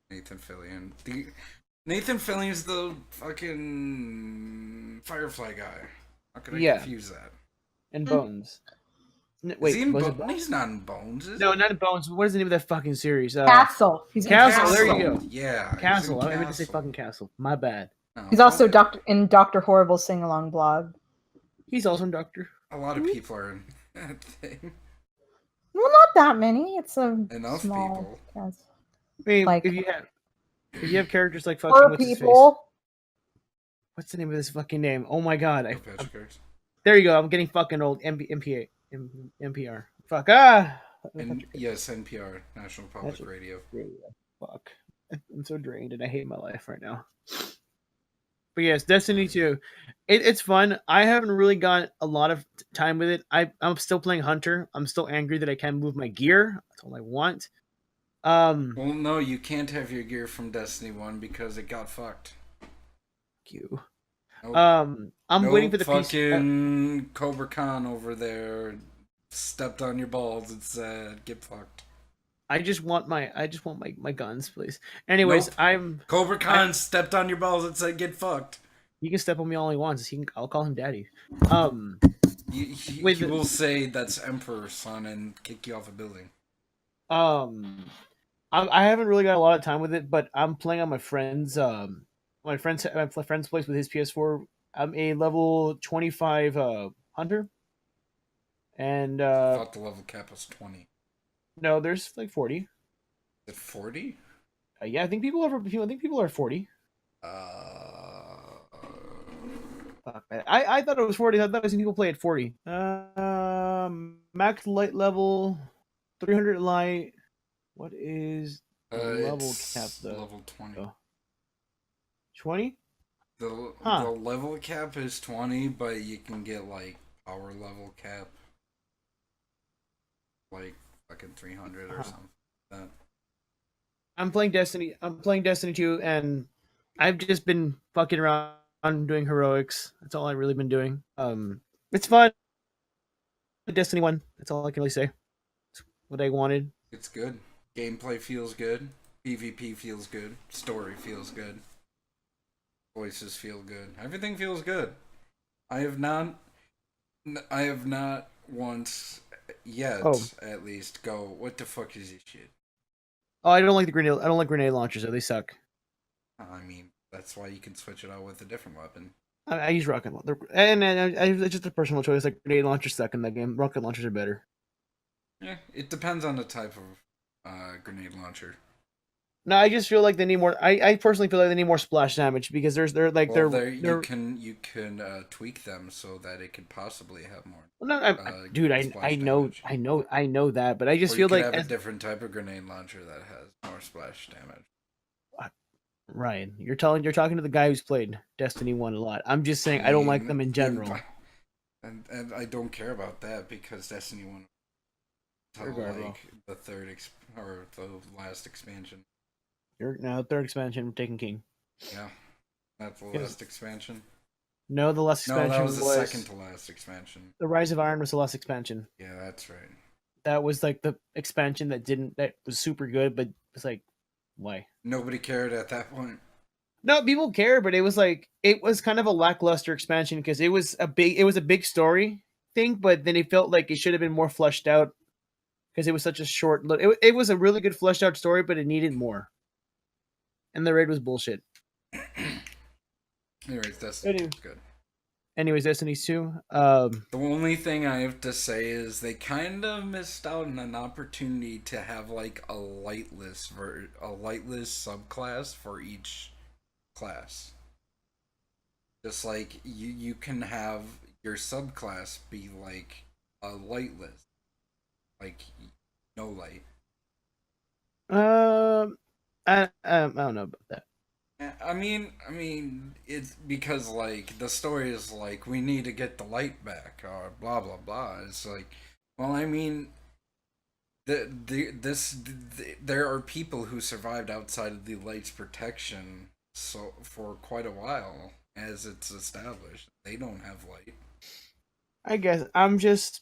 Nathan Fillion. Nathan Fillion's the fucking Firefly guy. How could I confuse that? And Bones. Wait, is he in was Bones? He's not in Bones, is No, he? not in Bones. What is the name of that fucking series? Castle. He's in Castle. There you go. Yeah, Castle. I meant to say fucking Castle. My bad. No, He's also in Dr. Horrible Sing Along blog. He's also in Doctor. A lot of people are in that thing. Well, not that many. It's a Enough small people. cast. I mean, Like- if you have characters like fucking Four what's his face? people. What's the name of this fucking name? Oh my god! Cards. There you go. I'm getting fucking old. NPR. Fuck Yes, NPR, National Public Radio. Fuck. I'm so drained and I hate my life right now. But yes, Destiny 2. It's fun. I haven't really got a lot of time with it. I'm still playing Hunter. I'm still angry that I can't move my gear. That's all I want. Well, no, you can't have your gear from Destiny 1 because it got fucked. You. Nope. I'm waiting for the fucking Cobra Khan over there stepped on your balls and said, "Get fucked." I just want my guns, please. Anyways, nope. Cobra Khan stepped on your balls and said, "Get fucked." He can step on me all he wants. I'll call him daddy. He will say that's Emperor's son and kick you off a building. I haven't really got a lot of time with it, but I'm playing on my friend's place with his PS4. I'm a level 25 hunter, and I thought the level cap was 20. No, there's like 40. Is it 40? Yeah, I think people are 40. I thought it was 40. I thought I seen people play at 40. Max light level, 300 light. What is the level cap though? Level 20. 20? The level cap is 20, but you can get like power level cap, like fucking 300 or something like that. I'm playing Destiny 2, and I've just been fucking around doing heroics. That's all I've really been doing. It's fun. Destiny 1. That's all I can really say. It's what I wanted. It's good. Gameplay feels good. PvP feels good. Story feels good. Voices feel good. Everything feels good. I have not once yet, at least, go, what the fuck is this shit? Oh, I don't like grenade launchers, though. They suck. I mean, that's why you can switch it out with a different weapon. I use rocket launcher, and it's just a personal choice. Like, grenade launchers suck in that game. Rocket launchers are better. Yeah, it depends on the type of grenade launcher. No, I just feel like they need more. I personally feel like they need more splash damage because you can tweak them so that it could possibly have more. Well, no, dude, I know that, but I just feel like have a different type of grenade launcher that has more splash damage. Ryan, you're talking to the guy who's played Destiny 1 a lot. I'm just saying I don't like them in general. And I don't care about that because Destiny 1 like the last expansion. Third expansion, Taken King. Yeah, that's the last expansion. No, the last expansion that was the second to last expansion. The Rise of Iron was the last expansion. Yeah, that's right. That was like the expansion that was super good, but it's like, why? Nobody cared at that point. No, people care, but it was kind of a lackluster expansion because it was a big story thing, but then it felt like it should have been more fleshed out because it was such a short. It was a really good fleshed out story, but it needed more. And the raid was bullshit. Anyways, Destiny's good. Anyways, Destiny 2. The only thing I have to say is they kind of missed out on an opportunity to have like a lightless subclass for each class. Just like you can have your subclass be like a lightless, like no light. I don't know about that. I mean, it's because like the story is like we need to get the light back or blah blah blah. It's like, well, I mean, There are people who survived outside of the light's protection for quite a while, as it's established. They don't have light. I guess I'm just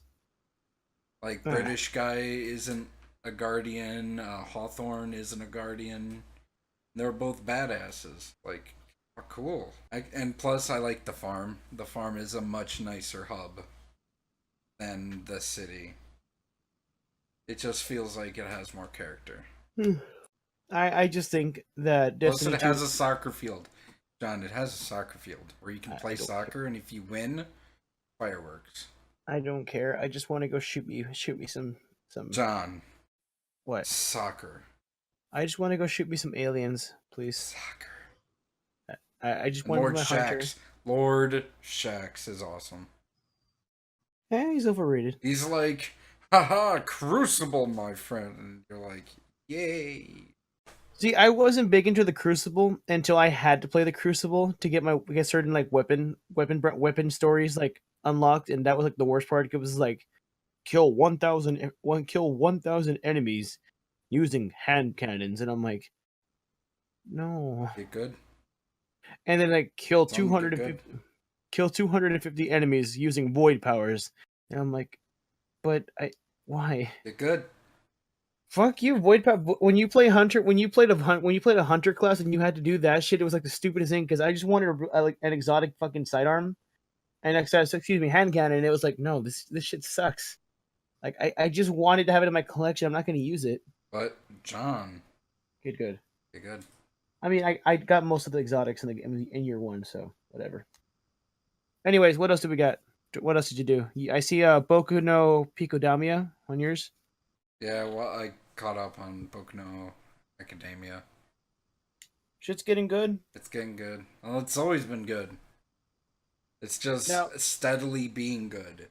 Like British guy isn't a guardian. Hawthorne isn't a guardian. They're both badasses. Like, cool. And plus, I like the farm. The farm is a much nicer hub than the city. It just feels like it has more character. I just think that Destiny plus, it has a soccer field. John, it has a soccer field where you can play soccer, and if you win, fireworks. I don't care. I just want to go shoot me some. John. What? Soccer. I just want to go shoot me some aliens, please. Soccer. I just want Lord my Shax. Lord Shax is awesome. Yeah, he's overrated. He's like, haha, Crucible, my friend. And you're like, yay. See, I wasn't big into the Crucible until I had to play the Crucible to get certain like weapon stories like unlocked, and that was like the worst part. It was like kill 1,000 enemies using hand cannons, and I'm like, no. Get good. And then like kill 250 enemies using void powers, and I'm like, but why? Get good. Fuck you, void power. When you play hunter, when you played a hunter class and you had to do that shit, it was like the stupidest thing because I just wanted like an exotic fucking sidearm, and hand cannon, and it was like, no, this shit sucks. Like I just wanted to have it in my collection. I'm not going to use it. But John, good. Get good. I mean, I got most of the exotics in year one, so whatever. Anyways, what else did we got? What else did you do? I see Boku no Picodamia on yours. Yeah, well, I caught up on Boku no Academia. Shit's getting good. It's getting good. Well, it's always been good. It's just steadily being good.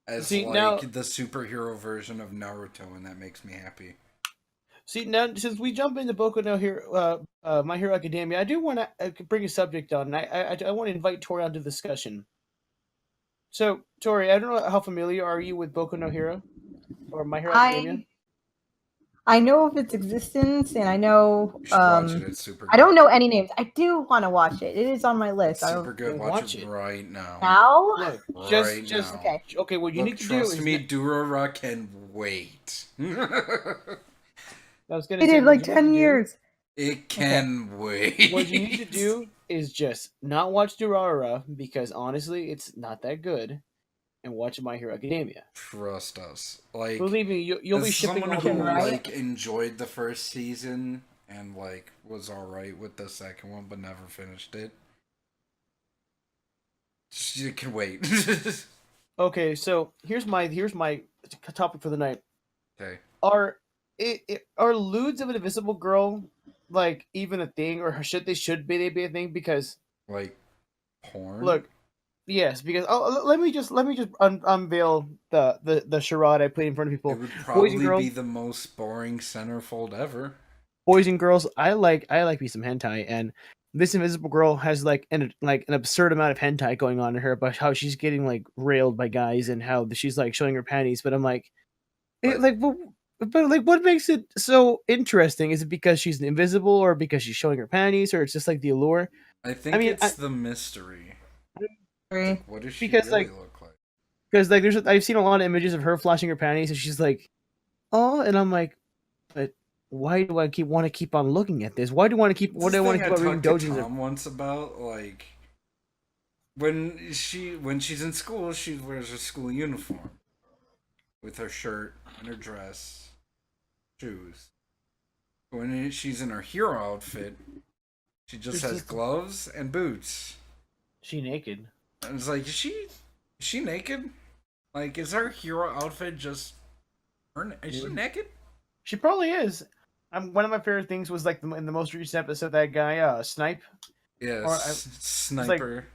The superhero version of Naruto, and that makes me happy. See, now since we jump into Boku no Hero, My Hero Academia, I do want to bring a subject on, and I want to invite Tori onto the discussion. So, Tori, I don't know how familiar are you with Boku no Hero or My Hero Academia? I know of its existence, and I know. You should watch it. It's super good. I don't know any names. I do want to watch it. It is on my list. It's super good. Watch it right now. Now? Look, just okay. Okay, what you need to do is... Trust me, Durara can wait. I was gonna say, it did like 10 years. It can wait. What you need to do is just not watch Durara, because honestly, it's not that good, and watch My Hero Academia. Trust us. Like, believe me, you'll be shipping someone who like enjoyed the first season and like was alright with the second one, but never finished it. You can wait. Okay, so here's my topic for the night. Okay. Are lewds of an invisible girl like even a thing, or should they be a thing? Because like porn. Look, yes, because let me just unveil the charade I played in front of people. It would probably be the most boring centerfold ever. Boys and girls, I like me some hentai, and this invisible girl has like an absurd amount of hentai going on in her about how she's getting like railed by guys and how she's like showing her panties. But I'm like, what makes it so interesting? Is it because she's invisible, or because she's showing her panties, or it's just like the allure? I think it's the mystery. Like, what does she really look like? Because like I've seen a lot of images of her flashing her panties, and she's like, oh, and I'm like, but why do I want to keep on looking at this? Why do I want to keep? What do I want to keep on reading dojins? Tom once about like when she's in school, she wears her school uniform with her shirt and her dress, shoes. When she's in her hero outfit, she just has gloves and boots. She naked. And it's like, is she naked? Like, is her hero outfit just her? Is she naked? She probably is. One of my favorite things was like in the most recent episode, that guy Snipe. Yeah, Sniper.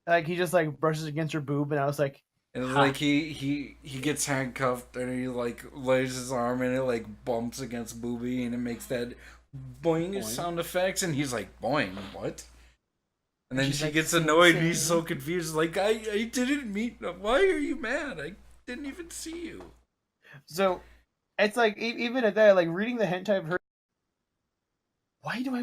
Like he just like brushes against her boob, and I was like, and like he gets handcuffed, and he like lays his arm, and it like bumps against boobie, and it makes that boing sound effects, and he's like, boing, what? And then she gets annoyed, and he's so confused, like, I didn't mean, why are you mad? I didn't even see you. So, it's like even at that, like reading the hentai of her. Why do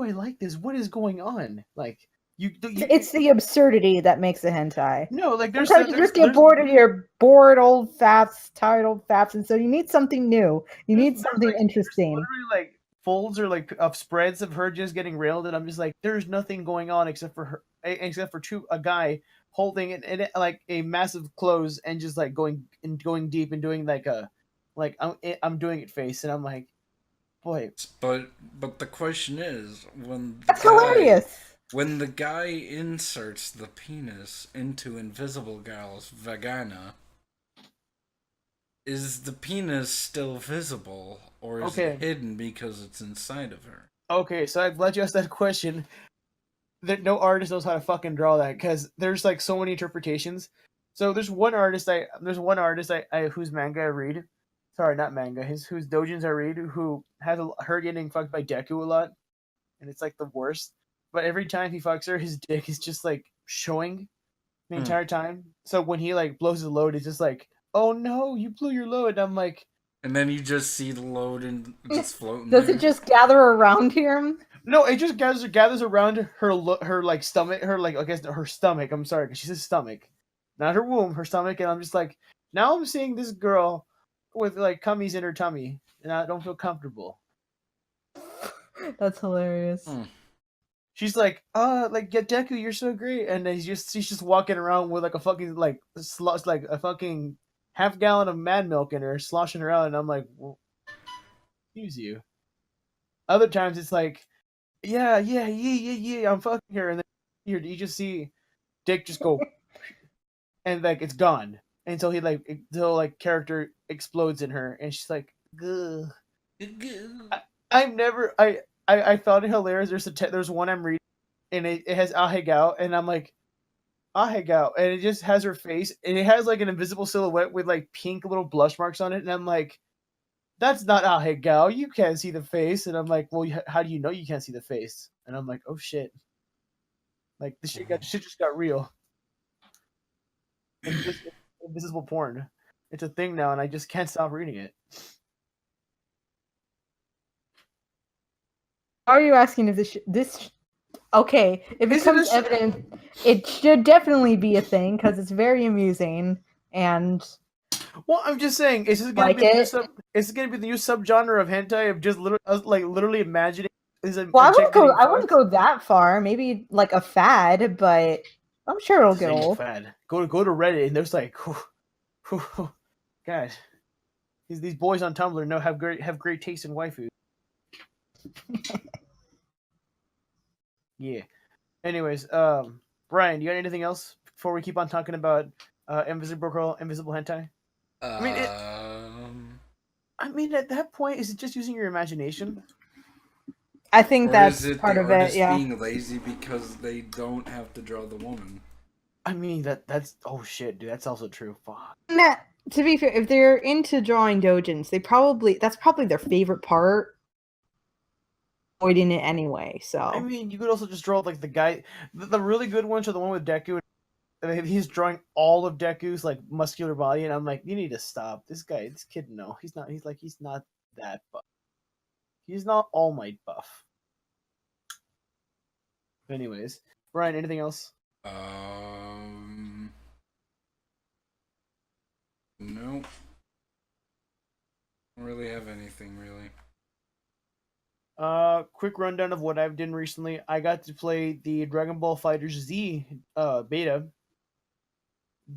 I like this? What is going on? Like it's the absurdity that makes a hentai. No, like sometimes you just get bored and you're bored old faps, tired old faps, and so you need something new. You need something interesting. Literally like folds or like of spreads of her just getting railed, and I'm just like, there's nothing going on except for a guy holding it like a massive clothes and just like going deep and doing like a I'm doing it face, and I'm like, boy. But the question is, that's hilarious. When the guy inserts the penis into Invisible Gal's vagina, is the penis still visible, or is it hidden because it's inside of her? Okay, so I'm glad you asked that question. That no artist knows how to fucking draw that, because there's like so many interpretations. So there's one artist I whose manga I read. Sorry, not manga. Whose doujins I read, who has her getting fucked by Deku a lot, and it's like the worst. But every time he fucks her, his dick is just like showing the entire time. So when he like blows his load, it's just like, oh no, you blew your load. And I'm like, and then you just see the load and just floating. Does it just gather around him? No, it just gathers around her like stomach, I guess her stomach. I'm sorry, because she says stomach, not her womb, her stomach. And I'm just like, now I'm seeing this girl with like cummies in her tummy, and I don't feel comfortable. That's hilarious. She's like, get Deku, you're so great, and then she's just walking around with like a fucking like a fucking half gallon of mad milk in her, sloshing her out, and I'm like, well, excuse you. Other times it's like, yeah, I'm fucking her, and then you just see Dick just go, and like it's gone until character explodes in her, and she's like, ugh. I found it hilarious. There's one I'm reading, and it has Ahegao, and I'm like, Ahegao, and it just has her face, and it has like an invisible silhouette with like pink little blush marks on it, and I'm like, that's not Ahegao. You can't see the face, and I'm like, well, how do you know you can't see the face? And I'm like, oh shit, like this shit just got real. It's just invisible porn. It's a thing now, and I just can't stop reading it. Are you asking if this? Okay, it becomes evident. It should definitely be a thing because it's very amusing and. Well, I'm just saying, is this going to be the new subgenre of hentai of just literally imagining? Well, I wouldn't go that far. Maybe like a fad, but I'm sure it'll get old. Fad. Go to Reddit, and there's like, God, these boys on Tumblr have great taste in waifu. Yeah. Anyways, Brian, you got anything else before we keep on talking about invisible hentai? I mean, at that point, is it just using your imagination? I think that's part of it. Yeah. Being lazy because they don't have to draw the woman. I mean, that's oh shit, dude. That's also true. Fuck. To be fair, if they're into drawing doujins, that's probably their favorite part. Avoiding it anyway. So I mean, you could also just draw like the guy. The really good ones are the one with Deku. He's drawing all of Deku's like muscular body, and I'm like, you need to stop. This kid, no, he's not. He's not that buff. He's not All Might buff. Anyways, Brian, anything else? Nope. Don't really have anything really. Quick rundown of what I've done recently. I got to play the Dragon Ball FighterZ beta.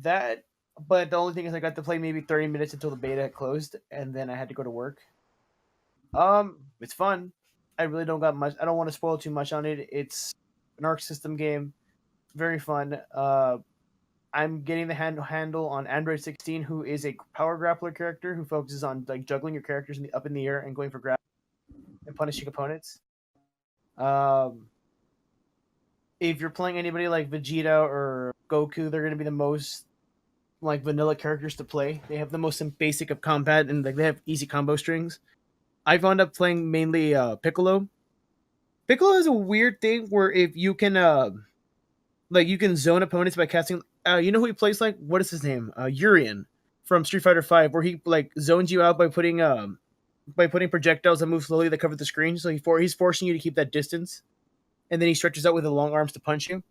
But the only thing is I got to play maybe 30 minutes until the beta closed, and then I had to go to work. It's fun. I really don't got much. I don't want to spoil too much on it. It's an Arc System game. Very fun. I'm getting the handle on Android 16, who is a power grappler character who focuses on like juggling your characters up in the air and going for grab and punishing opponents. If you're playing anybody like Vegeta or Goku, they're going to be the most like vanilla characters to play. They have the most basic of combat, and like they have easy combo strings. I wound up playing mainly Piccolo. Piccolo has a weird thing where if you can you can zone opponents by casting. You know who he plays like? What is his name? Urien from Street Fighter V, where he like zones you out by putting projectiles that move slowly that cover the screen. So he's forcing you to keep that distance, and then he stretches out with the long arms to punch you.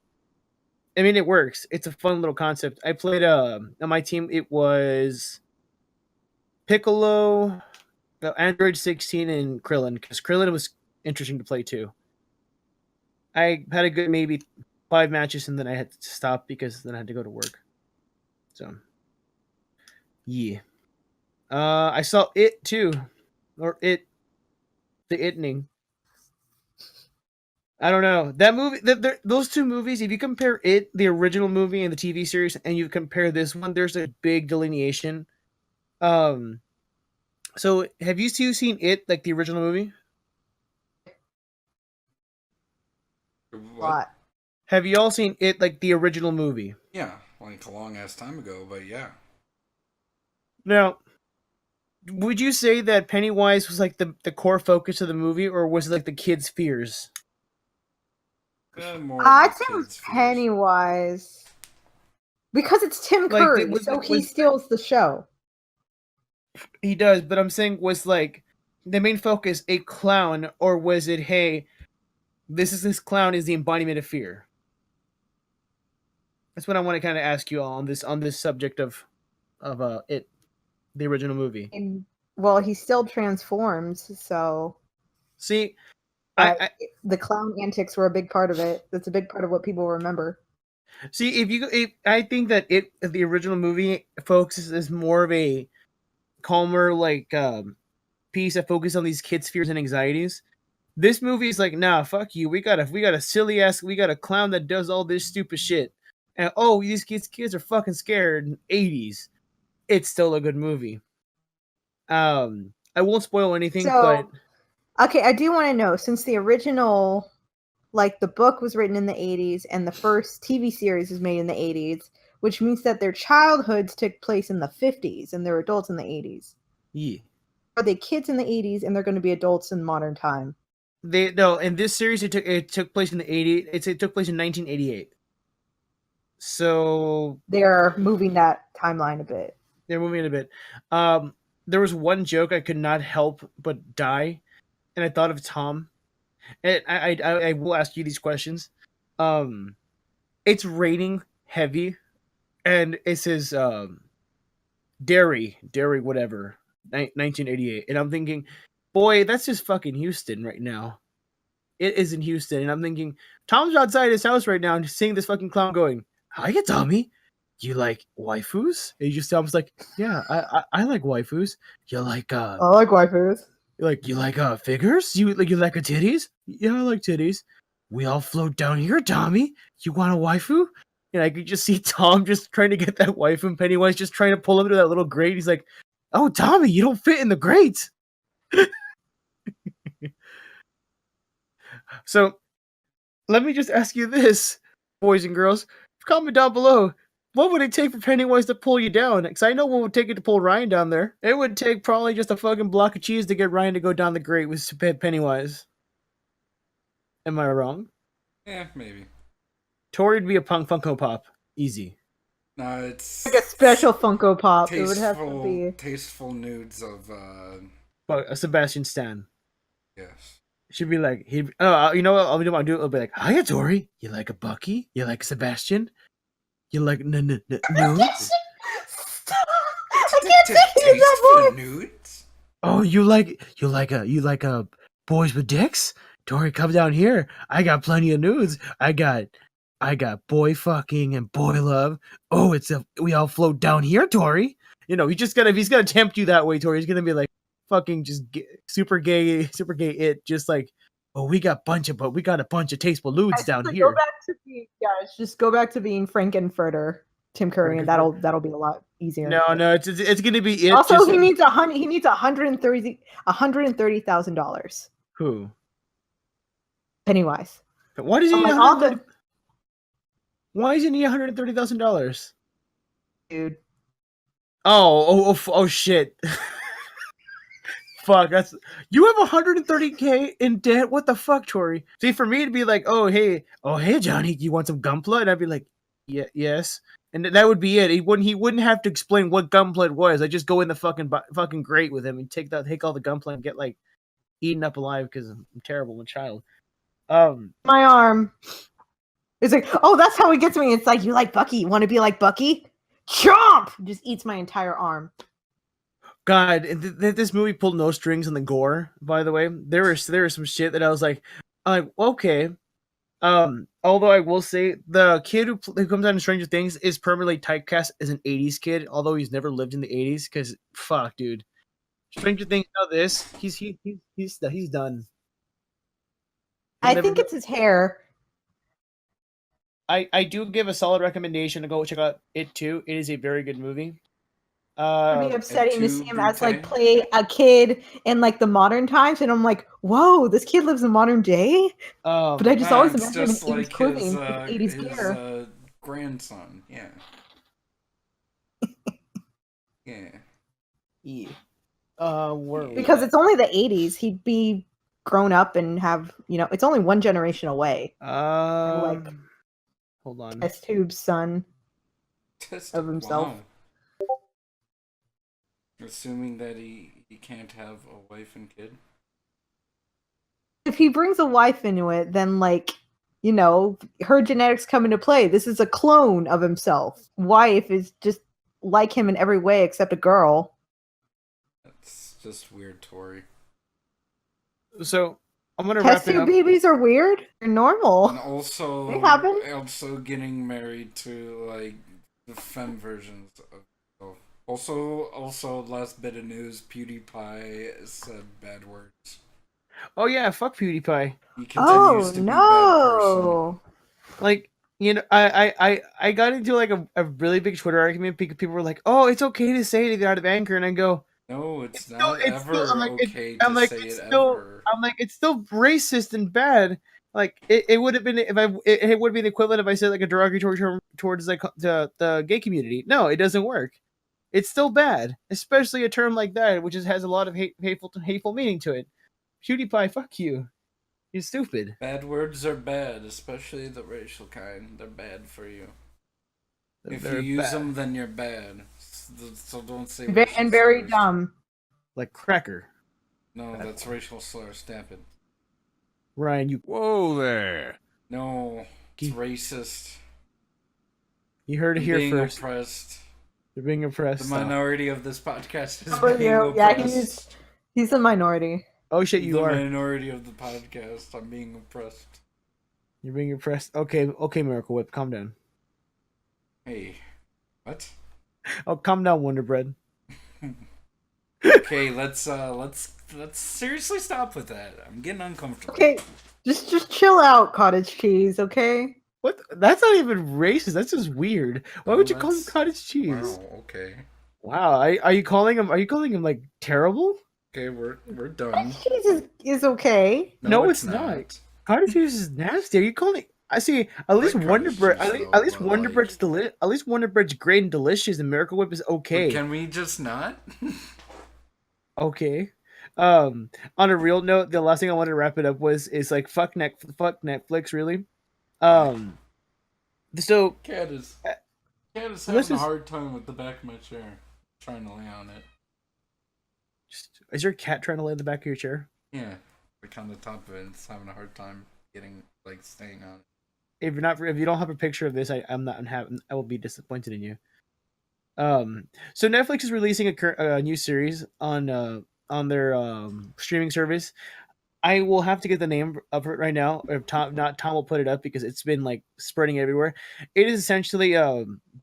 I mean, it works. It's a fun little concept. I played on my team. It was Piccolo, Android 16, and Krillin, because Krillin was interesting to play too. I had a good maybe 5 matches, and then I had to stop because then I had to go to work. So, yeah. I saw It too, or The Itning. I don't know that movie. Those two movies. If you compare It, the original movie, and the TV series, and you compare this one, there's a big delineation. So have you two seen It, like the original movie? What? Have you all seen It, like the original movie? Yeah, like a long ass time ago, but yeah. Now, would you say that Pennywise was like the core focus of the movie, or was it like the kids' fears? I'd say it was Pennywise. Because it's Tim Curry, so he steals the show. He does, but I'm saying, was like the main focus a clown, or was it, hey, this clown is the embodiment of fear? That's what I want to kind of ask you all on this subject of It, the original movie. Well, he still transforms, so see, the clown antics were a big part of it. That's a big part of what people remember. See, I think that the original movie focuses more of a calmer, like piece that focuses on these kids' fears and anxieties. This movie is like, nah, fuck you. We got a silly ass, we got a clown that does all this stupid shit, and these kids are fucking scared. In 80s, it's still a good movie. I won't spoil anything, but okay, I do want to know, since the original, like the book was written in the 80s and the first TV series was made in the 80s, which means that their childhoods took place in the 50s and they're adults in the 80s. Yeah. Are they kids in the 80s and they're going to be adults in modern time? No, in this series it took place in the 80s. It took place in 1988. So they're moving that timeline a bit. They're moving it a bit. There was one joke I could not help but die, and I thought of Tom. And I will ask you these questions. It's raining heavy, and it says dairy whatever 1988, and I'm thinking, boy, that's just fucking Houston right now. It isn't Houston, and I'm thinking Tom's outside his house right now and seeing this fucking clown going, "Hiya, Tommy. You like waifus?" And you just Tom's like, "Yeah, I like waifus. You like I like waifus. You like figures? You like a titties? Yeah, I like titties. We all float down here, Tommy. You want a waifu?" And I could just see Tom just trying to get that waifu, and Pennywise just trying to pull him to that little grate. He's like, "Oh, Tommy, you don't fit in the grate." So, let me just ask you this, boys and girls. Comment down below. What would it take for Pennywise to pull you down? Because I know what would take it to pull Ryan down there. It would take probably just a fucking block of cheese to get Ryan to go down the grate with Pennywise. Am I wrong? Yeah, maybe. Tori would be a Funko Pop. Easy. No, it's like a special Funko Pop. Tasteful, it would have to be tasteful nudes of a Sebastian Stan. Yes. Should be like you know what I'll do? I'll be like, "Hiya, Tori. You like a Bucky? You like Sebastian? You like nudes?" I can't take that voice. Nudes? Oh, you like a boys with dicks? Tori, come down here. I got plenty of nudes. I got boy fucking and boy love. Oh, we all float down here, Tori. You know, he's gonna tempt you that way, Tori. He's gonna be like fucking just super gay it, just like, "Oh, we got a bunch of tasteful nudes down here." Just go back to being Frankenfurter, Tim Curry, and that'll be a lot easier. No, it's gonna be it. Also, he needs $130,000. Who? Pennywise. Why does he need Why isn't he $130,000? Dude. Oh shit. Fuck, you have $130K in debt. What the fuck, Tori? See, for me to be like, oh hey, Johnny, you want some Gunpla? And I'd be like, yeah, yes. and that would be it. He wouldn't have to explain what gunpla was. I just go in the fucking grate with him and take all the gunpla and get like eaten up alive because I'm terrible with child. My arm. It's like, oh, that's how he gets me. It's like, you like Bucky? You want to be like Bucky? Chomp! Just eats my entire arm. God, this movie pulled no strings on the gore. By the way, there was some shit that I was like, okay. Although I will say the kid who comes out in Stranger Things is permanently typecast as an '80s kid, although he's never lived in the '80s. Because fuck, dude, Stranger Things. Now this, he's done. I think it's his hair. I do give a solid recommendation to go check out It Too. It is a very good movie. It'd be upsetting to see him as like play a kid in like the modern times, and I'm like, whoa, this kid lives in modern day. But I just always imagine him in 80s clothing, 80s gear. Grandson, yeah. Yeah. Because it's only the 80s. He'd be grown up and have, it's only one generation away. Hold on. Test tube's son of himself. Wow. Assuming that he can't have a wife and kid. If he brings a wife into it, then her genetics come into play. This is a clone of himself. Wife is just like him in every way except a girl. That's just weird, Tori. So I'm gonna wrap it up. Babies are weird. They're normal. And also, they happen. Also getting married to like the femme versions of. Also, last bit of news: PewDiePie said bad words. Oh yeah, fuck PewDiePie. He continues to be a bad person. Like, I got into like a really big Twitter argument because people were like, "Oh, it's okay to say it out of anger," and I go, "No, it's not ever okay to say it ever." I'm like, it's still racist and bad. Like, it would have been it would have been the equivalent if I said like a derogatory term towards like the gay community. No, it doesn't work. It's still bad, especially a term like that, which has a lot of hateful meaning to it. PewDiePie, fuck you. You're stupid. Bad words are bad, especially the racial kind. They're bad for you. If you use them, then you're bad. So don't say racial and very slurs. dumb. Like cracker. No, that's racial slur. Stamp it. Ryan, you. Whoa there. No, it's racist. You heard it here first. Oppressed. They're being oppressed. The minority of this podcast is being oppressed. Yeah, he's a minority. Oh shit, you are the minority of the podcast. I'm being oppressed. You're being oppressed. Okay, Miracle Whip, calm down. Hey, what? Oh, calm down, Wonder Bread. Okay, let's seriously stop with that. I'm getting uncomfortable. Okay, just chill out, cottage cheese. Okay. What? That's not even racist. That's just weird. Why would you call him cottage cheese? Wow. Okay. Wow. Are you calling him? Are you calling him like terrible? Okay, we're done. Cottage cheese is okay. No, it's not. Cottage cheese is nasty. Are you calling? I see. At least Wonder Bread. At least Wonder Bread's At least Wonder Bread's great and delicious. And Miracle Whip is okay. But can we just not? Okay. On a real note, the last thing I wanted to wrap it up is like fuck Netflix, really. So Cat is having a hard time with the back of my chair, trying to lay on it. Is your cat trying to lay in the back of your chair? Yeah, like on the top of it. It's having a hard time staying on it. If you don't have a picture of this, I will be disappointed in you. So Netflix is releasing a new series on their streaming service. I will have to get the name of it right now. If Tom will put it up because it's been like spreading everywhere. It is essentially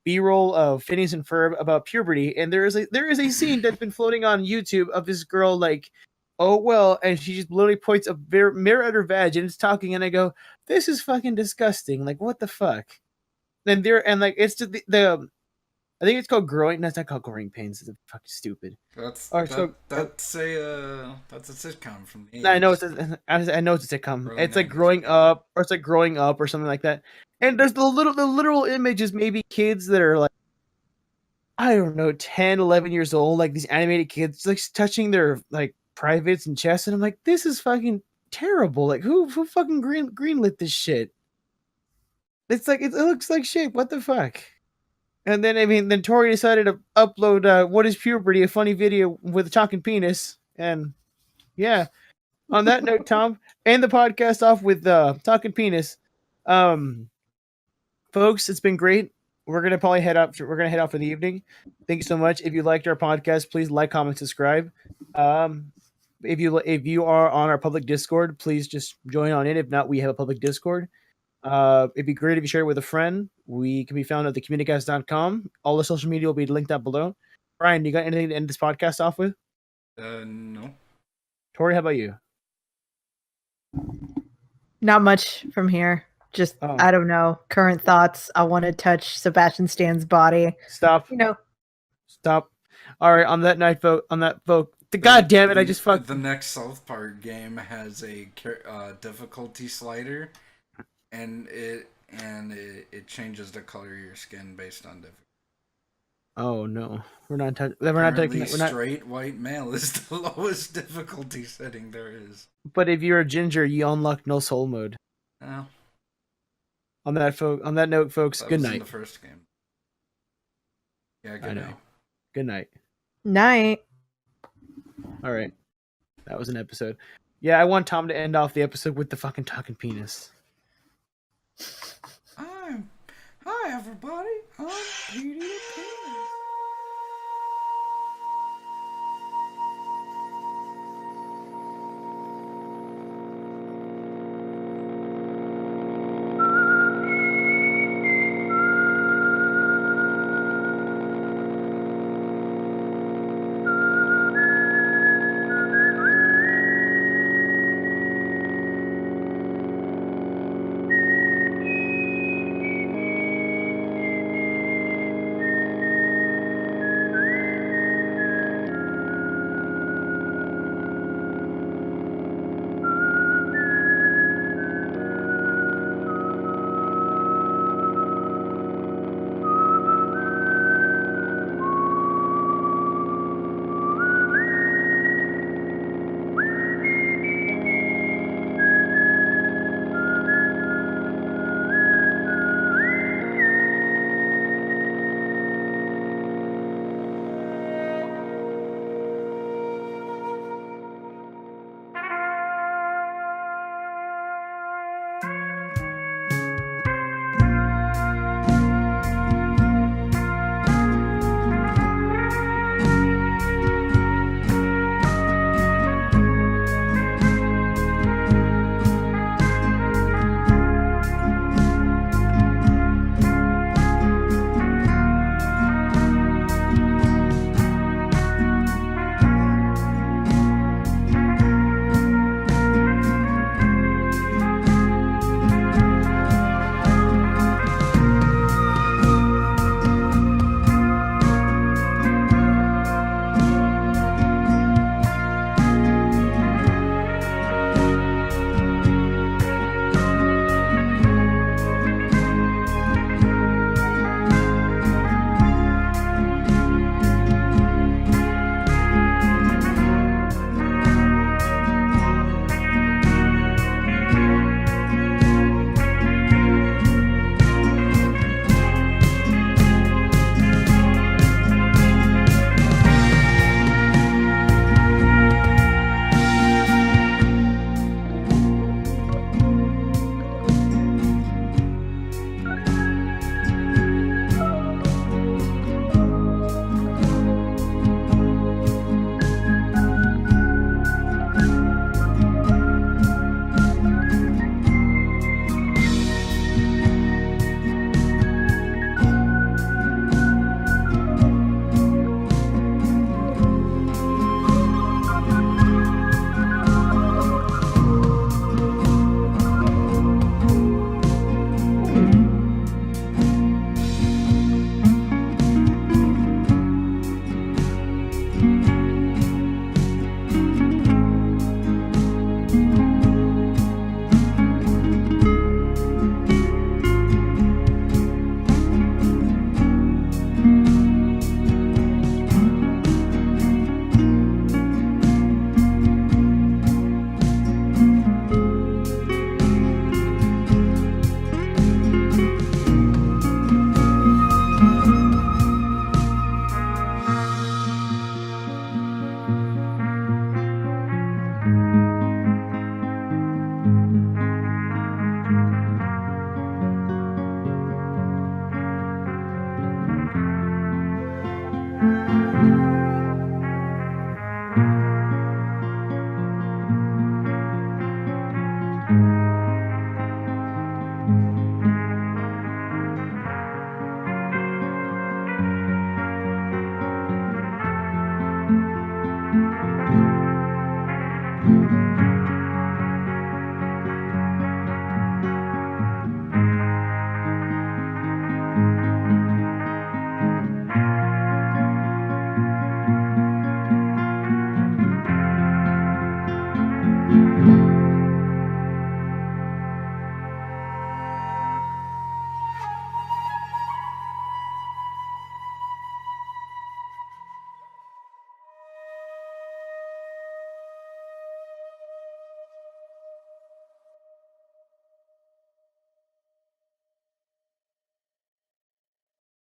B-roll of Phineas and Ferb about puberty, and there is a scene that's been floating on YouTube of this girl like, oh well, and she just literally points a mirror at her vag and it's talking, and I go, this is fucking disgusting. Like, what the fuck? Then it's just the I think it's called growing. No, it's not called growing pains. It's fucking stupid. That's a sitcom from the 80s. I know it's a sitcom. Early it's 90s. Like growing up, or it's like growing up, or something like that. And there's the literal images, maybe kids that are like, I don't know, 10, 11 years old, like these animated kids, like touching their like privates and chests, and I'm like, this is fucking terrible. Like, who fucking greenlit this shit? It's like it looks like shit. What the fuck? And then then Tori decided to upload "What Is Puberty," a funny video with a talking penis, and yeah. On that note, Tom, end the podcast off with talking penis. Folks, it's been great. We're gonna probably head out. We're gonna head out for the evening. Thank you so much. If you liked our podcast, please like, comment, subscribe. If you are on our public Discord, please just join on in. If not, we have a public Discord. It'd be great if you share it with a friend. We can be found at thecommunicast.com. All the social media will be linked down below. Brian, you got anything to end this podcast off with? No. Tori, how about you? Not much from here. Just I don't know. Current thoughts. I want to touch Sebastian Stan's body. Stop. Stop. All right. On that night, vote. God damn it! I just fucked. The next South Park game has a difficulty slider, and it changes the color of your skin based on difficulty. Oh no, we're not taking that. Straight white male is the lowest difficulty setting there is. But if you're a ginger, you unlock no soul mode. Oh. On that note, folks. Good night. In the first game. Yeah. Good night. Good night. Night. All right, that was an episode. Yeah, I want Tom to end off the episode with the fucking talking penis. Hi everybody. I'm Petey the Penis.